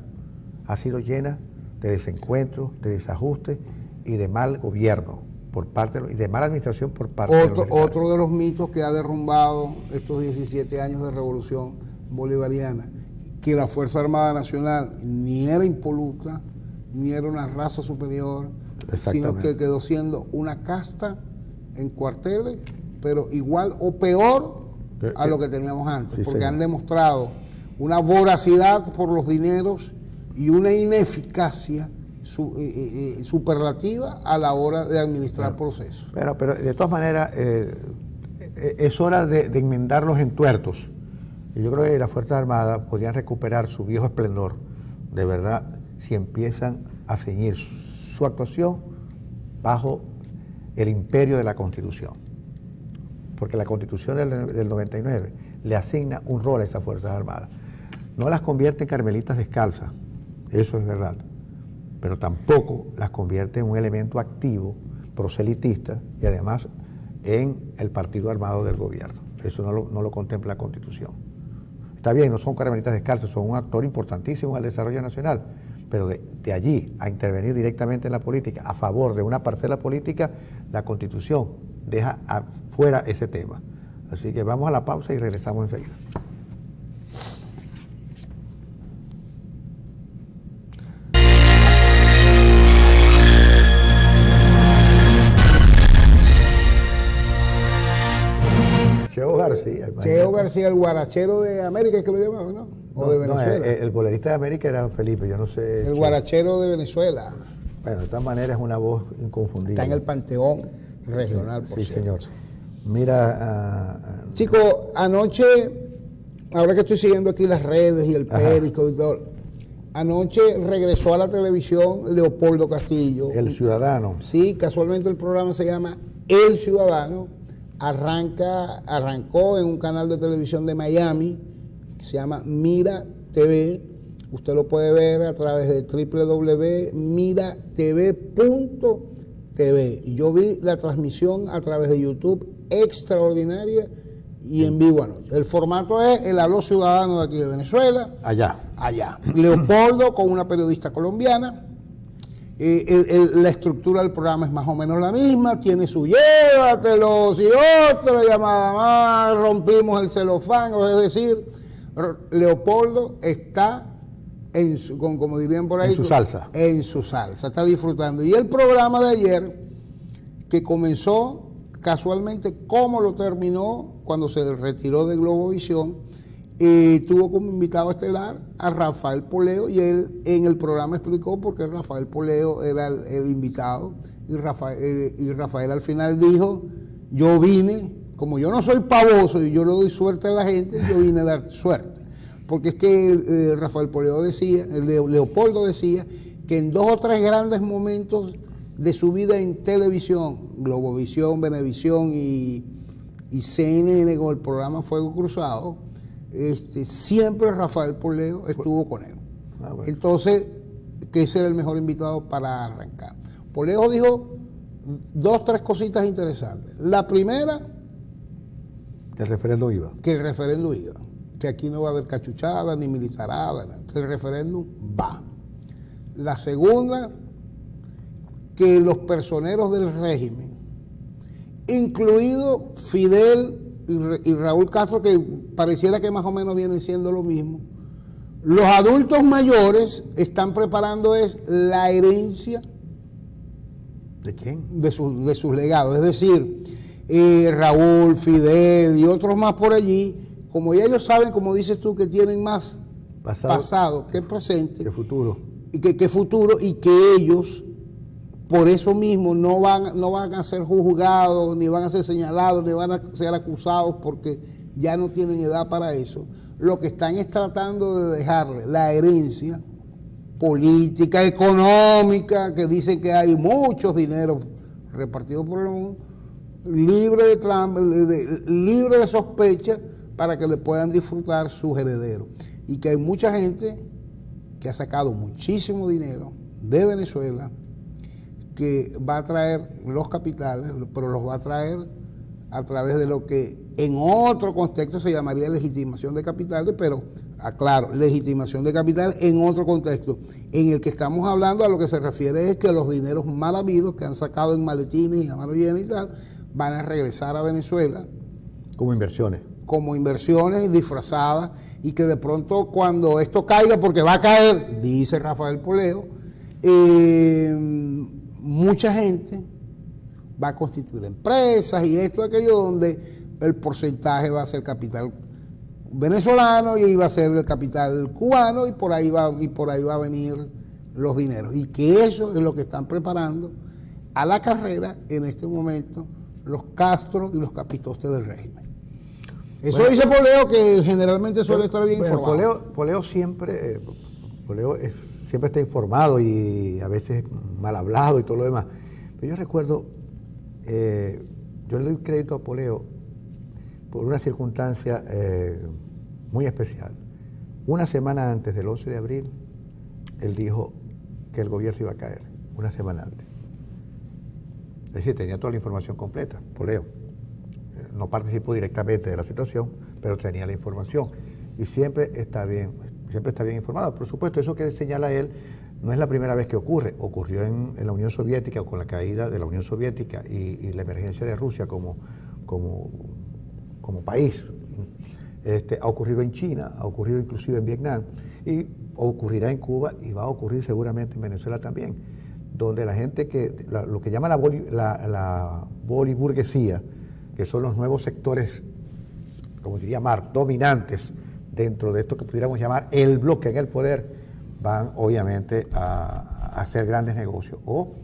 ha sido llena de desencuentros, de desajustes y de mal gobierno por parte y de mala administración por parte de los militares. Otro de los mitos que ha derrumbado estos 17 años de revolución bolivariana, que la Fuerza Armada Nacional ni era impoluta, ni era una raza superior, sino que quedó siendo una casta en cuarteles, pero igual o peor a lo que teníamos antes, sí, porque han demostrado una voracidad por los dineros y una ineficacia superlativa a la hora de administrar procesos. Pero de todas maneras, es hora de enmendar los entuertos. Y yo creo que las Fuerzas Armadas podrían recuperar su viejo esplendor, de verdad, si empiezan a ceñir su actuación bajo el imperio de la Constitución. Porque la Constitución del 99 le asigna un rol a estas Fuerzas Armadas. No las convierte en carmelitas descalzas, eso es verdad, pero tampoco las convierte en un elemento activo, proselitista, y además en el partido armado del gobierno. Eso no lo contempla la Constitución. Está bien, no son carmelitas descalzas, son un actor importantísimo al desarrollo nacional, pero de allí a intervenir directamente en la política a favor de una parcela política, la Constitución deja afuera ese tema. Así que vamos a la pausa y regresamos enseguida. Cheo García. Cheo García, el guarachero de América, es que lo llamaban, ¿no? O de Venezuela. No, el bolerista de América era Felipe, yo no sé. El guarachero de Venezuela. Bueno, de todas maneras es una voz inconfundible. Está en el panteón. regional. Sí, señor. Mira, Chico, anoche, ahora que estoy siguiendo aquí las redes y el Periscope y todo, anoche regresó a la televisión Leopoldo Castillo. El Ciudadano. Sí, casualmente el programa se llama El Ciudadano. Arrancó en un canal de televisión de Miami que se llama Mira TV. Usted lo puede ver a través de www.miratv.tv. Y yo vi la transmisión a través de YouTube, extraordinaria y en vivo anoche. El formato es el Aló Ciudadano de aquí de Venezuela. Allá. Leopoldo con una periodista colombiana. La estructura del programa es más o menos la misma, tiene su llévatelos y otra llamada más, rompimos el celofán, es decir, Leopoldo está como dirían por ahí, en su salsa. En su salsa, está disfrutando. Y el programa de ayer, que comenzó casualmente como lo terminó cuando se retiró de Globovisión, tuvo como invitado estelar a Rafael Poleo, y él en el programa explicó por qué Rafael Poleo era el invitado, y Rafael al final dijo: yo vine, como yo no soy pavoso y yo le doy suerte a la gente, yo vine a dar suerte. Porque es que Rafael Poleo decía, Leopoldo decía, que en 2 o 3 grandes momentos de su vida en televisión, Globovisión, Venevisión y CNN con el programa Fuego Cruzado, siempre Rafael Poleo estuvo con él. Bueno. Entonces, que ese era el mejor invitado para arrancar. Poleo dijo 2 o 3 cositas interesantes. La primera, que el referéndum iba. Que aquí no va a haber cachuchada ni militarada, que el referéndum va. La segunda, que los personeros del régimen, incluido Fidel y Raúl Castro, que pareciera que más o menos vienen siendo lo mismo, los adultos mayores están preparando la herencia. ¿De quién? De sus legados. Es decir, Raúl, Fidel y otros más por allí, como ya ellos saben, como dices tú, que tienen más pasado que presente, que futuro, y que futuro, y que ellos por eso mismo no van a ser juzgados, ni van a ser señalados, ni van a ser acusados, porque ya no tienen edad para eso. Lo que están es tratando de dejarle la herencia política, económica, que dicen que hay muchos dineros repartidos por el mundo, libre de sospecha, para que le puedan disfrutar sus herederos. Y que hay mucha gente que ha sacado muchísimo dinero de Venezuela, que va a traer los capitales, pero los va a traer a través de lo que en otro contexto se llamaría legitimación de capitales, pero aclaro, legitimación de capital en otro contexto. En el que estamos hablando, a lo que se refiere es que los dineros mal habidos que han sacado en maletines y a mano llena y tal, van a regresar a Venezuela. Como inversiones disfrazadas, y que de pronto cuando esto caiga, porque va a caer, dice Rafael Poleo, mucha gente va a constituir empresas y esto, aquello, donde el porcentaje va a ser capital venezolano y va a ser el capital cubano, y por ahí va a venir los dineros, y que eso es lo que están preparando a la carrera en este momento los Castro y los capitostes del régimen. Eso dice Poleo, que generalmente suele estar bien informado. Poleo siempre está informado y a veces mal hablado y todo lo demás. Pero yo recuerdo, yo le doy crédito a Poleo por una circunstancia muy especial. Una semana antes del 11 de abril, él dijo que el gobierno iba a caer, una semana antes. Es decir, tenía toda la información completa, Poleo. No participó directamente de la situación, pero tenía la información. Y siempre está bien informado. Por supuesto, eso que señala él no es la primera vez que ocurre. Ocurrió en la Unión Soviética, o con la caída de la Unión Soviética y la emergencia de Rusia como país. Ha ocurrido en China, ha ocurrido inclusive en Vietnam, y ocurrirá en Cuba, y va a ocurrir seguramente en Venezuela también, donde la gente lo que llama la boliburguesía, que son los nuevos sectores, como diría Marx, dominantes dentro de esto que pudiéramos llamar el bloque en el poder, van obviamente a hacer grandes negocios. O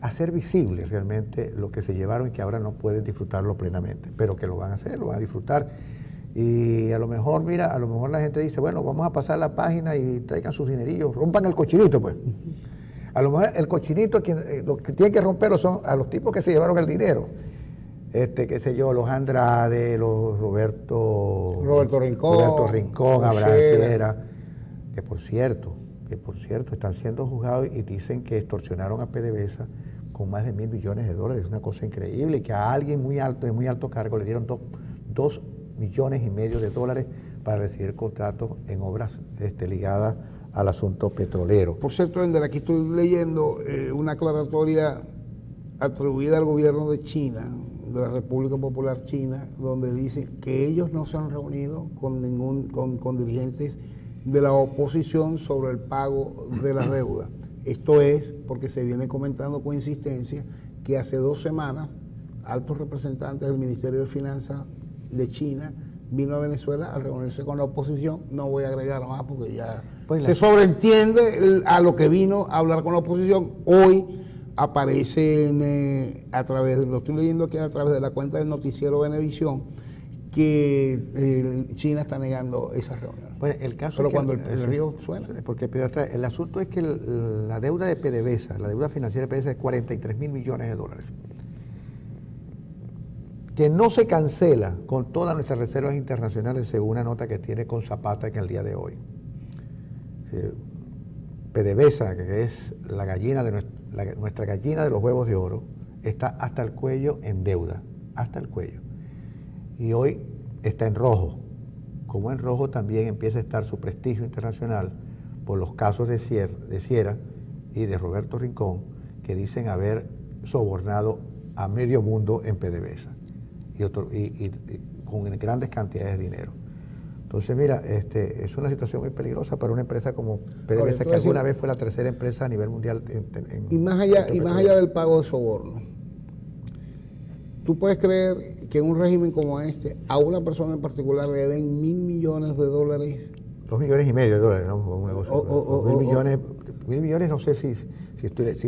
hacer visible realmente lo que se llevaron y que ahora no pueden disfrutarlo plenamente, pero que lo van a hacer, lo van a disfrutar. Y a lo mejor, mira, a lo mejor la gente dice, bueno, vamos a pasar la página y traigan sus dinerillos, rompan el cochinito, pues. A lo mejor el cochinito, lo que tienen que romperlo son a los tipos que se llevaron el dinero. Qué sé yo, los Andrade, los Roberto Rincón, Abraham Sierra, que por cierto, están siendo juzgados y dicen que extorsionaron a PDVSA con más de $1.000 millones. Es una cosa increíble, y que a alguien de muy alto cargo le dieron $2,5 millones para recibir contratos en obras ligadas al asunto petrolero. Por cierto, Ender, aquí estoy leyendo una aclaratoria atribuida al gobierno de China, de la República Popular China, donde dicen que ellos no se han reunido con dirigentes de la oposición sobre el pago de la deuda. Esto es porque se viene comentando con insistencia que hace 2 semanas altos representantes del Ministerio de Finanzas de China vino a Venezuela a reunirse con la oposición. No voy a agregar más porque ya se sobreentiende a lo que vino a hablar con la oposición. Hoy aparece a través, lo estoy leyendo aquí a través de la cuenta del noticiero Venevisión, que China está negando esa reunión. Bueno, el caso pero es que cuando el río suena. Porque el asunto es que la deuda de PDVSA, la deuda financiera de PDVSA es $43.000 millones. Que no se cancela con todas nuestras reservas internacionales, según una nota que tiene con Zapata que el día de hoy. PDVSA, que es la gallina de nuestra gallina de los huevos de oro, está hasta el cuello en deuda, hasta el cuello. Y hoy está en rojo. Como en rojo también empieza a estar su prestigio internacional por los casos de Sierra y de Roberto Rincón, que dicen haber sobornado a medio mundo en PDVSA y con grandes cantidades de dinero. Entonces, mira, es una situación muy peligrosa para una empresa como PDVSA, que alguna vez fue la tercera empresa a nivel mundial. Y más allá del pago de soborno, ¿tú puedes creer que en un régimen como este, a una persona en particular le den $1.000 millones? $2,5 millones, ¿no? $1.000 millones, no sé si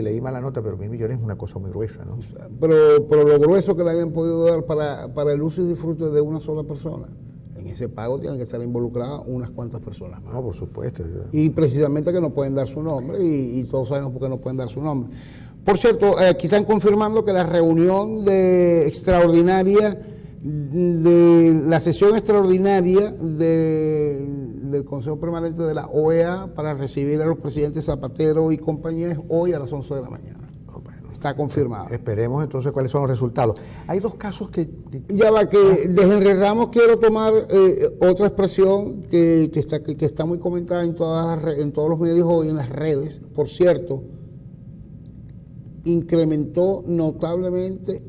leí mal la nota, pero $1.000 millones es una cosa muy gruesa, ¿no? Pero lo grueso que le hayan podido dar para el uso y disfrute de una sola persona. En ese pago tienen que estar involucradas unas cuantas personas más. No, por supuesto. Y precisamente que no pueden dar su nombre, y todos sabemos por qué no pueden dar su nombre. Por cierto, aquí están confirmando que la reunión extraordinaria, de la sesión extraordinaria del Consejo Permanente de la OEA para recibir a los presidentes Zapatero y compañía es hoy a las 11 de la mañana. Está confirmado. Esperemos entonces cuáles son los resultados. Hay 2 casos que... Ya va, que de Henry Ramos quiero tomar otra expresión que está muy comentada en todos los medios hoy, en las redes. Por cierto, incrementó notablemente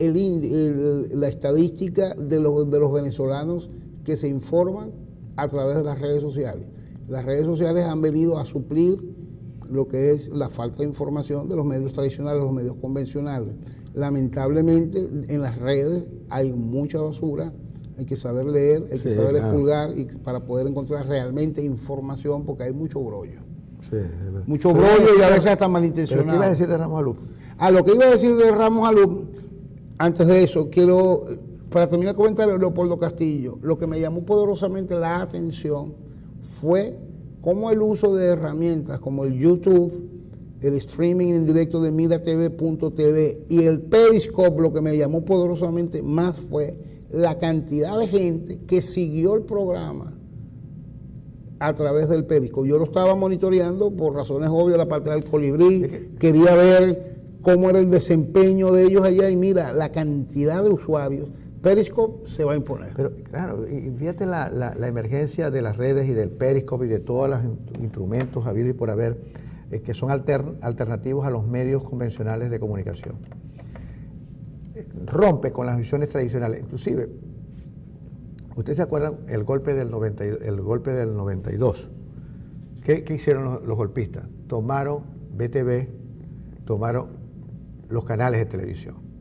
la estadística de los venezolanos que se informan a través de las redes sociales. Las redes sociales han venido a suplir lo que es la falta de información de los medios tradicionales, los medios convencionales. Lamentablemente en las redes hay mucha basura, hay que saber leer, hay que saber expurgar para poder encontrar realmente información, porque hay mucho brollo. Mucho brollo y a veces hasta malintencionado. ¿Pero qué iba a decir de Ramos Alum? Lo que iba a decir de Ramos Alum, antes de eso, quiero, para terminar el comentario de Leopoldo Castillo, lo que me llamó poderosamente la atención fue cómo el uso de herramientas como el YouTube, el streaming en directo de miratv.tv y el Periscope, lo que me llamó poderosamente más fue la cantidad de gente que siguió el programa a través del Periscope. Yo lo estaba monitoreando por razones obvias, la parte del colibrí, quería ver cómo era el desempeño de ellos allá, y mira, la cantidad de usuarios. Periscope se va a imponer. Pero claro, y fíjate la emergencia de las redes y del Periscope y de todos los instrumentos habidos y por haber, que son alternativos a los medios convencionales de comunicación. Rompe con las visiones tradicionales. Inclusive, ¿ustedes se acuerdan el golpe del 92? ¿Qué hicieron los golpistas? Tomaron BTV, tomaron los canales de televisión.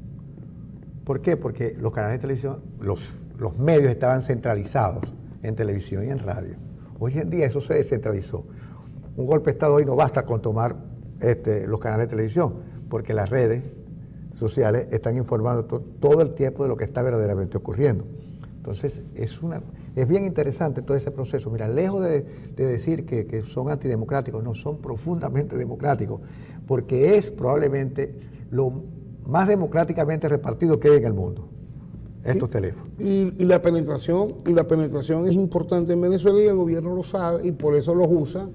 ¿Por qué? Porque los canales de televisión, los medios estaban centralizados en televisión y en radio. Hoy en día eso se descentralizó. Un golpe de Estado hoy no basta con tomar los canales de televisión, porque las redes sociales están informando todo el tiempo de lo que está verdaderamente ocurriendo. Entonces, es bien interesante todo ese proceso. Mira, lejos de decir que son antidemocráticos, no, son profundamente democráticos, porque es probablemente lo más democráticamente repartido que hay en el mundo, estos teléfonos. Y la penetración es importante en Venezuela y el gobierno lo sabe y por eso los usa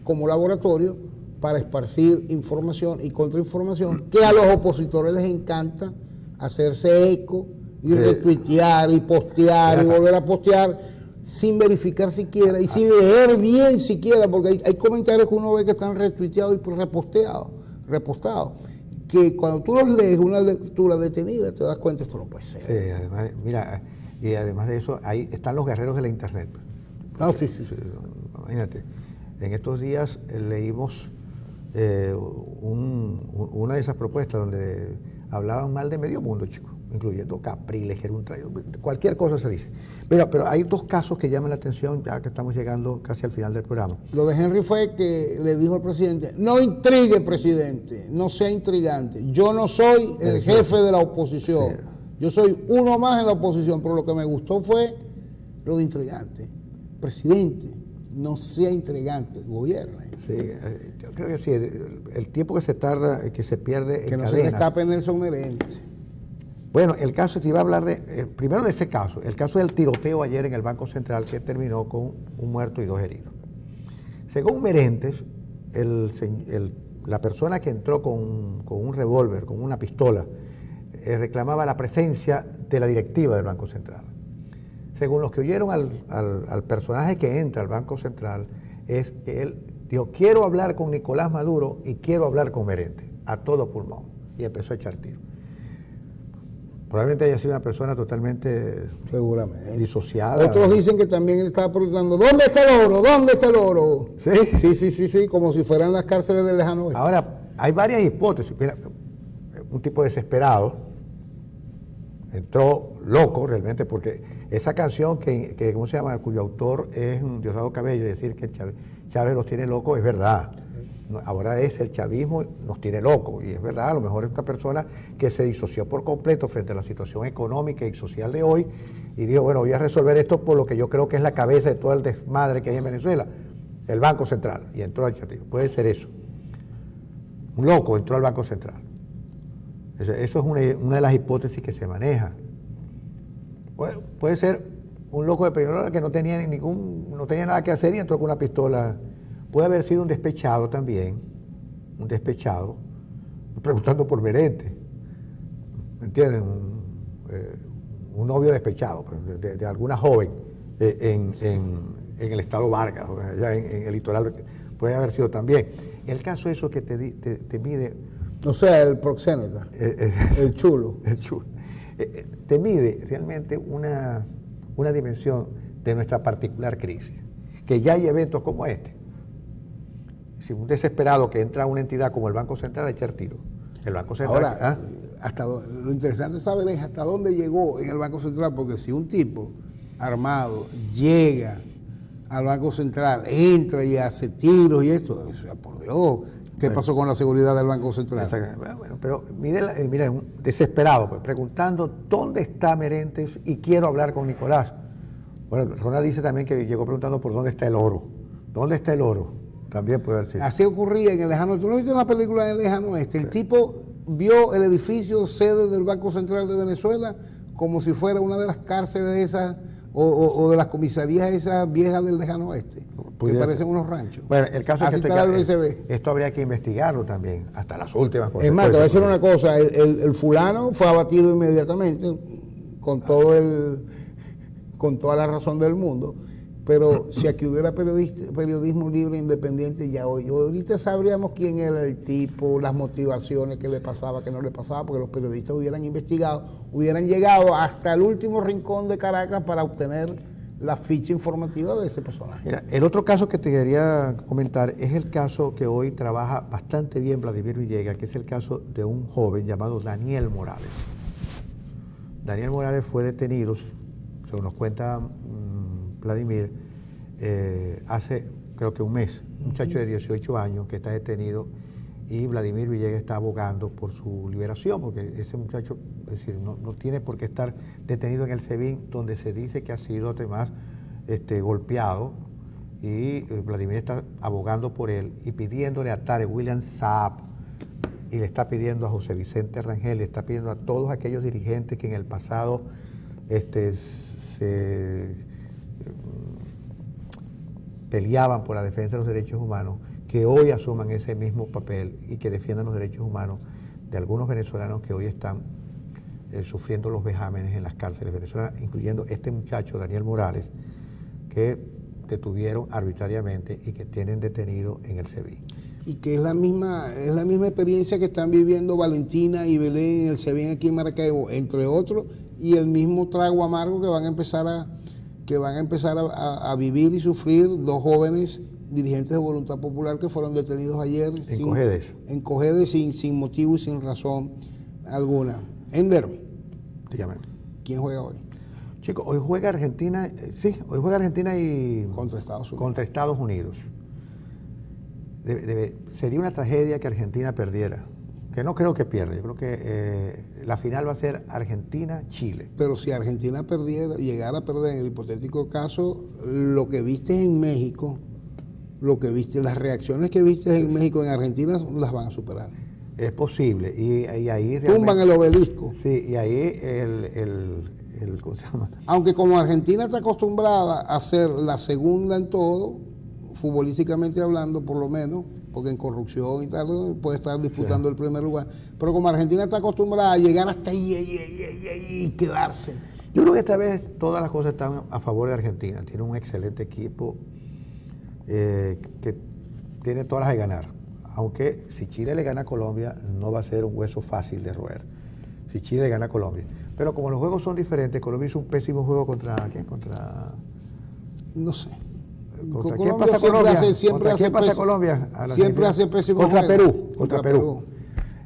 como laboratorio para esparcir información y contrainformación que a los opositores les encanta hacerse eco y retuitear y postear y volver a postear sin verificar siquiera y sin leer bien siquiera, porque hay comentarios que uno ve que están retuiteados y repostados, que cuando tú los lees, una lectura detenida, te das cuenta, esto no puede ser. Sí, además, mira, y además de eso, ahí están los guerreros de la internet. Ah, sí. Imagínate, en estos días leímos una de esas propuestas donde hablaban mal de medio mundo, chicos, incluyendo Capriles, que era un traidor, cualquier cosa se dice. Pero hay dos casos que llaman la atención, ya que estamos llegando casi al final del programa. Lo de Henry fue que le dijo al presidente, no intrigue, presidente, no sea intrigante, yo no soy el jefe de la oposición, sí. Yo soy uno más en la oposición, pero lo que me gustó fue lo de intrigante. Presidente, no sea intrigante, gobierne. Sí, yo creo que sí, el tiempo que se tarda, que se pierde que en no cadenas. Se le escape Nelson Merente. Bueno, el caso, te iba a hablar primero de ese caso, el caso del tiroteo ayer en el Banco Central que terminó con un muerto y 2 heridos. Según Merentes, la persona que entró con un revólver, con una pistola, reclamaba la presencia de la directiva del Banco Central. Según los que oyeron al personaje que entra al Banco Central, es que él dijo, quiero hablar con Nicolás Maduro y quiero hablar con Merentes, a todo pulmón, y empezó a echar tiros. Probablemente haya sido una persona totalmente seguramente disociada. Otros dicen que también él estaba preguntando, ¿dónde está el oro? ¿Dónde está el oro? Sí, como si fueran las cárceles del lejano oeste. Ahora, hay varias hipótesis. Mira, un tipo desesperado, entró loco realmente, porque esa canción que ¿cómo se llama?, cuyo autor es Diosdado Cabello, decir que Chávez los tiene locos, es verdad. Ahora es el chavismo nos tiene locos, y es verdad, a lo mejor es una persona que se disoció por completo frente a la situación económica y social de hoy y dijo, bueno, voy a resolver esto por lo que yo creo que es la cabeza de todo el desmadre que hay en Venezuela, el Banco Central, y entró al chavismo. Puede ser eso. Un loco entró al Banco Central. Eso es una de las hipótesis que se maneja. Bueno, puede ser un loco de primera que no tenía nada que hacer y entró con una pistola. Puede haber sido un despechado también, preguntando por Merentes, ¿me entienden? Un novio despechado de alguna joven en el estado Vargas, allá en el litoral, puede haber sido también. El caso es eso que te mide... O sea, el proxéneta, el chulo. El chulo. Te mide realmente una dimensión de nuestra particular crisis, que ya hay eventos como este. Si un desesperado que entra a una entidad como el Banco Central a echar tiro. El Banco Central. Ahora, lo interesante es saber hasta dónde llegó en el Banco Central, porque si un tipo armado llega al Banco Central, entra y hace tiros y esto, o sea, por Dios, ¿qué pasó con la seguridad del Banco Central? Bueno, pero mire, un desesperado, pues, preguntando dónde está Merentes y quiero hablar con Nicolás. Bueno, Ronald dice también que llegó preguntando por dónde está el oro. ¿Dónde está el oro? También puede ser. Así ocurría en el lejano oeste. ¿Tú no viste una película en el lejano oeste? El tipo vio el edificio sede del Banco Central de Venezuela como si fuera una de las cárceles esas o de las comisarías esas viejas del lejano oeste, que parecen unos ranchos. Bueno, el caso es que esto habría que investigarlo también, hasta las últimas cosas. Es más, te voy a decir una cosa, el fulano fue abatido inmediatamente con toda la razón del mundo. Pero si aquí hubiera periodismo libre e independiente, ya ahorita sabríamos quién era el tipo, las motivaciones, qué le pasaba, qué no le pasaba, porque los periodistas hubieran investigado, hubieran llegado hasta el último rincón de Caracas para obtener la ficha informativa de ese personaje. Mira, el otro caso que te quería comentar es el caso que hoy trabaja bastante bien Vladimir Villegas, que es el caso de un joven llamado Daniel Morales. Daniel Morales fue detenido, según nos cuenta Vladimir, hace creo que un mes, un muchacho de 18 años que está detenido y Vladimir Villegas está abogando por su liberación, porque ese muchacho, es decir, no tiene por qué estar detenido en el SEBIN, donde se dice que ha sido además golpeado, y Vladimir está abogando por él y pidiéndole a Tarek William Saab, y le está pidiendo a José Vicente Rangel, le está pidiendo a todos aquellos dirigentes que en el pasado se peleaban por la defensa de los derechos humanos, que hoy asuman ese mismo papel y que defiendan los derechos humanos de algunos venezolanos que hoy están sufriendo los vejámenes en las cárceles venezolanas, incluyendo este muchacho, Daniel Morales, que detuvieron arbitrariamente y que tienen detenido en el SEBIN. Y que es la misma experiencia que están viviendo Valentina y Belén en el SEBIN aquí en Maracaibo, entre otros, y el mismo trago amargo que van a empezar a vivir y sufrir dos jóvenes dirigentes de Voluntad Popular que fueron detenidos ayer en Cojedes sin motivo y sin razón alguna. Ender, dígame. ¿Quién juega hoy? Chicos, hoy juega Argentina, hoy juega Argentina y contra Estados Unidos. Contra Estados Unidos. Sería una tragedia que Argentina perdiera, que no creo que pierda. Yo creo que la final va a ser Argentina-Chile. Pero si Argentina llegara a perder en el hipotético caso, lo que viste en México, las reacciones que viste en México en Argentina las van a superar. Es posible. Y ahí tumban el obelisco. Sí, y ahí ¿cómo se llama? Aunque como Argentina está acostumbrada a ser la segunda en todo, futbolísticamente hablando, por lo menos, porque en corrupción y tal puede estar disputando el primer lugar, pero como Argentina está acostumbrada a llegar hasta ahí y quedarse. Yo creo que esta vez todas las cosas están a favor de Argentina. Tiene un excelente equipo que tiene todas las de ganar. Aunque si Chile le gana a Colombia, no va a ser un hueso fácil de roer. Si Chile le gana a Colombia. Pero como los juegos son diferentes, Colombia hizo un pésimo juego ¿contra quién? No sé. ¿Contra quién pasa Colombia? ¿Contra quién pasa Colombia? Siempre hace pésimo juego. Contra Perú.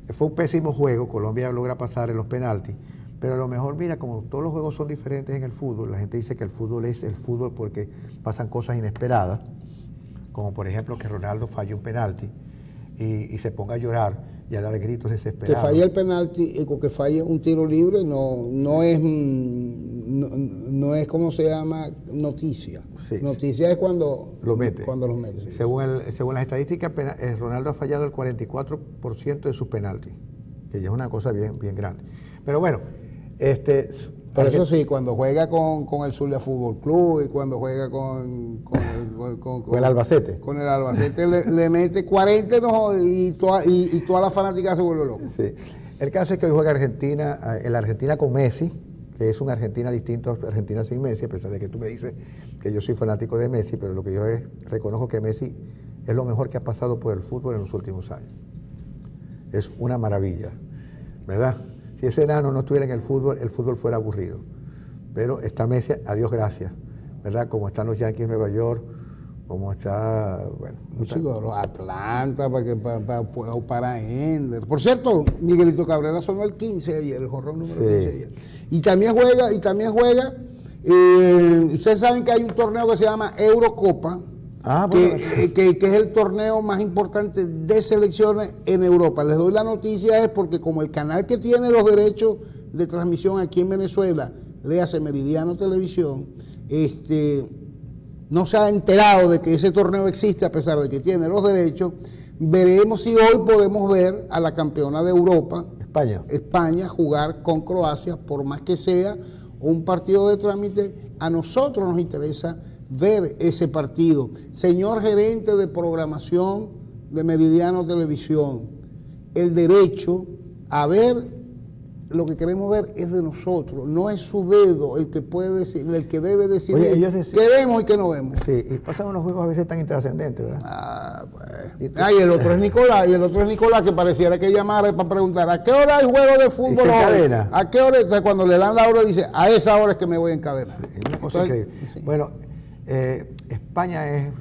Fue un pésimo juego. Colombia logra pasar en los penaltis. Pero a lo mejor, mira, como todos los juegos son diferentes en el fútbol, la gente dice que el fútbol es el fútbol porque pasan cosas inesperadas, como por ejemplo que Ronaldo falle un penalti y se ponga a llorar y a darle gritos desesperados. Que falle el penalti o que falle un tiro libre no es como se llama noticia. Sí, noticia es cuando lo mete. Sí. Según las estadísticas, Ronaldo ha fallado el 44% de sus penaltis, que ya es una cosa bien grande. Pero bueno, Pero eso sí, cuando juega con el Zulia Fútbol Club y cuando juega con el Albacete. Con el Albacete le mete 40 y toda la fanática se vuelve loca. Sí. El caso es que hoy juega Argentina, el Argentina con Messi, que es una Argentina distinta a Argentina sin Messi, a pesar de que tú me dices que yo soy fanático de Messi, pero lo que yo reconozco que Messi es lo mejor que ha pasado por el fútbol en los últimos años. Es una maravilla, ¿verdad? Si ese enano no estuviera en el fútbol fuera aburrido. Pero está Messi, a Dios gracias, ¿verdad? Como están los Yankees de Nueva York, como está, bueno. Los Atlanta, para Ender. Por cierto, Miguelito Cabrera sonó el 15 ayer, el jorrón número 15 ayer. Y también juega, ustedes saben que hay un torneo que se llama Eurocopa, que es el torneo más importante de selecciones en Europa. Les doy la noticia es porque como el canal que tiene los derechos de transmisión aquí en Venezuela, léase Meridiano Televisión, no se ha enterado de que ese torneo existe a pesar de que tiene los derechos. Veremos si hoy podemos ver a la campeona de Europa, España, jugar con Croacia, por más que sea un partido de trámite. A nosotros nos interesa ver ese partido. Señor gerente de programación de Meridiano Televisión, el derecho a ver lo que queremos ver es de nosotros, no es su dedo el que puede decir, el que debe decidir qué vemos y qué no vemos. Sí, y pasan unos juegos a veces tan intrascendentes, ¿verdad? Pues. Y el otro es Nicolás, que pareciera que llamara para preguntar, ¿a qué hora hay juego de fútbol hoy? ¿A qué hora? Entonces, cuando le dan la hora dice, a esa hora es que me voy a encadenar. Sí, una cosa increíble. Sí. Bueno, España es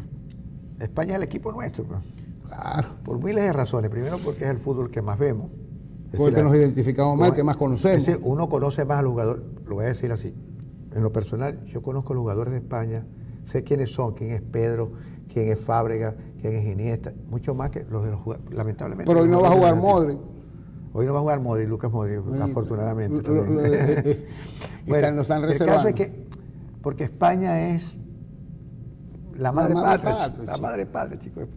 el equipo nuestro, pues. Claro. Por miles de razones. Primero porque es el fútbol que más vemos. Porque nos identificamos más, que más conocemos. Es decir, uno conoce más a los jugadores, lo voy a decir así. En lo personal, yo conozco a los jugadores de España, sé quiénes son, quién es Pedro, quién es Fábregas, quién es Iniesta, mucho más que los de los jugadores, lamentablemente. Pero hoy no va a jugar Modric. Hoy no va a jugar Modric, Lucas Modric, afortunadamente. Bueno, no están reservando. El caso es que, porque España es la madre patria, la madre patria, chicos.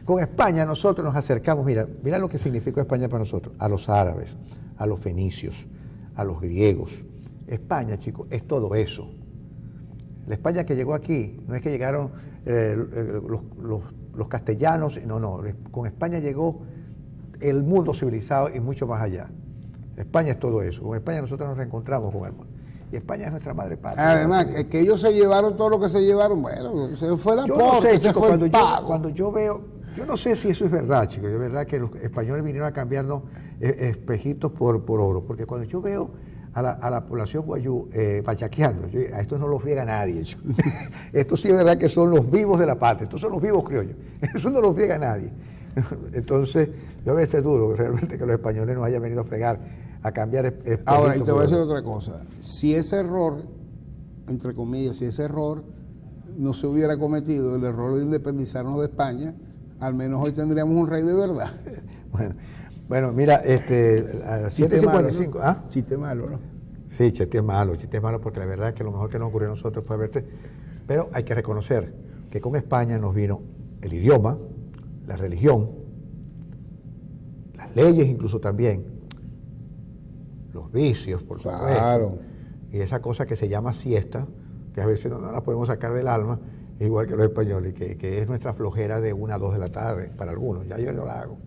Con España nosotros nos acercamos, mira lo que significó España para nosotros, a los árabes, a los fenicios, a los griegos. España, chicos, es todo eso. La España que llegó aquí, no es que llegaron los castellanos, no, con España llegó el mundo civilizado y mucho más allá. España es todo eso. Con España nosotros nos reencontramos con el mundo. Y España es nuestra madre patria. Además, que ellos se llevaron todo lo que se llevaron, bueno, se fue la porte, se fue el pago. Cuando yo veo, yo no sé si eso es verdad, chicos, es verdad que los españoles vinieron a cambiarnos espejitos por oro, porque cuando yo veo a la población guayú pachaqueando, a estos no los friega nadie. Estos sí es verdad que son los vivos de la patria, estos son los vivos criollos, eso no los friega nadie. Entonces, yo a veces dudo realmente que los españoles nos hayan venido a fregar, a cambiar. Ahora, y te voy a decir otra cosa. Si ese error, entre comillas, si ese error no se hubiera cometido, el error de independizarnos de España, al menos hoy tendríamos un rey de verdad. Bueno, mira, 7:55. ¿Ah? Chiste malo, ¿no? Sí, chiste malo porque la verdad es que lo mejor que nos ocurrió a nosotros fue verte. Pero hay que reconocer que con España nos vino el idioma, la religión, las leyes incluso también, los vicios, por supuesto. Claro. Y esa cosa que se llama siesta, que a veces no la podemos sacar del alma, igual que los españoles, que es nuestra flojera de 1 a 2 de la tarde, para algunos, ya yo la hago.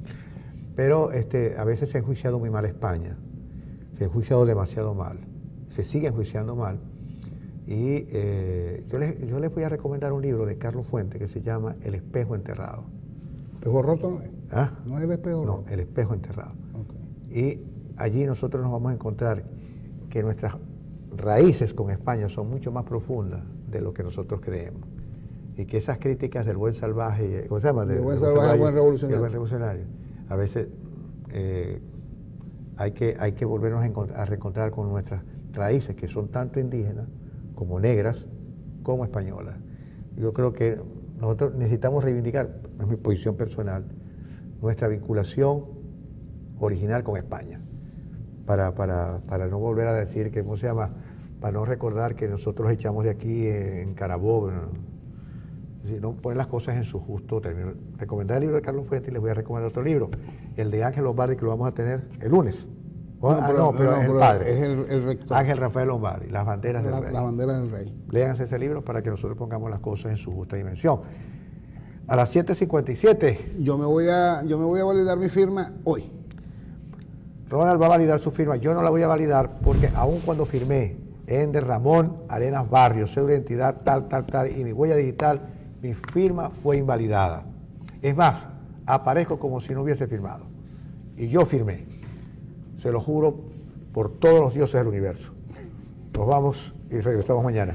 Pero a veces se ha enjuiciado muy mal España, se ha enjuiciado demasiado mal, se sigue enjuiciando mal. Y yo les voy a recomendar un libro de Carlos Fuentes que se llama El espejo enterrado. ¿Espejo roto no es? ¿Ah? ¿No es el espejo roto? No, El espejo enterrado. Okay. Y allí nosotros nos vamos a encontrar que nuestras raíces con España son mucho más profundas de lo que nosotros creemos. Y que esas críticas del buen salvaje, ¿cómo se llama? Del buen salvaje, buen revolucionario. El buen revolucionario. A veces hay que volvernos a reencontrar con nuestras raíces, que son tanto indígenas como negras, como españolas. Yo creo que nosotros necesitamos reivindicar, es mi posición personal, nuestra vinculación original con España, para no volver a decir que, ¿cómo se llama? Para no recordar que nosotros echamos de aquí en Carabobo, sino poner las cosas en su justo término. Recomendar el libro de Carlos Fuentes y les voy a recomendar otro libro, el de Ángel Lombardi, que lo vamos a tener el lunes. Pero es el padre. Es el rector. Ángel Rafael Lombardi, Las banderas del rey. Las banderas del rey. Léanse ese libro para que nosotros pongamos las cosas en su justa dimensión. A las 7:57. Yo me voy a validar mi firma hoy. Ronald va a validar su firma. Yo no la voy a validar porque aun cuando firmé Ender Ramón Arenas Barrios, cédula de identidad, tal, y mi huella digital, mi firma fue invalidada. Es más, aparezco como si no hubiese firmado. Y yo firmé. Se lo juro por todos los dioses del universo. Nos vamos y regresamos mañana.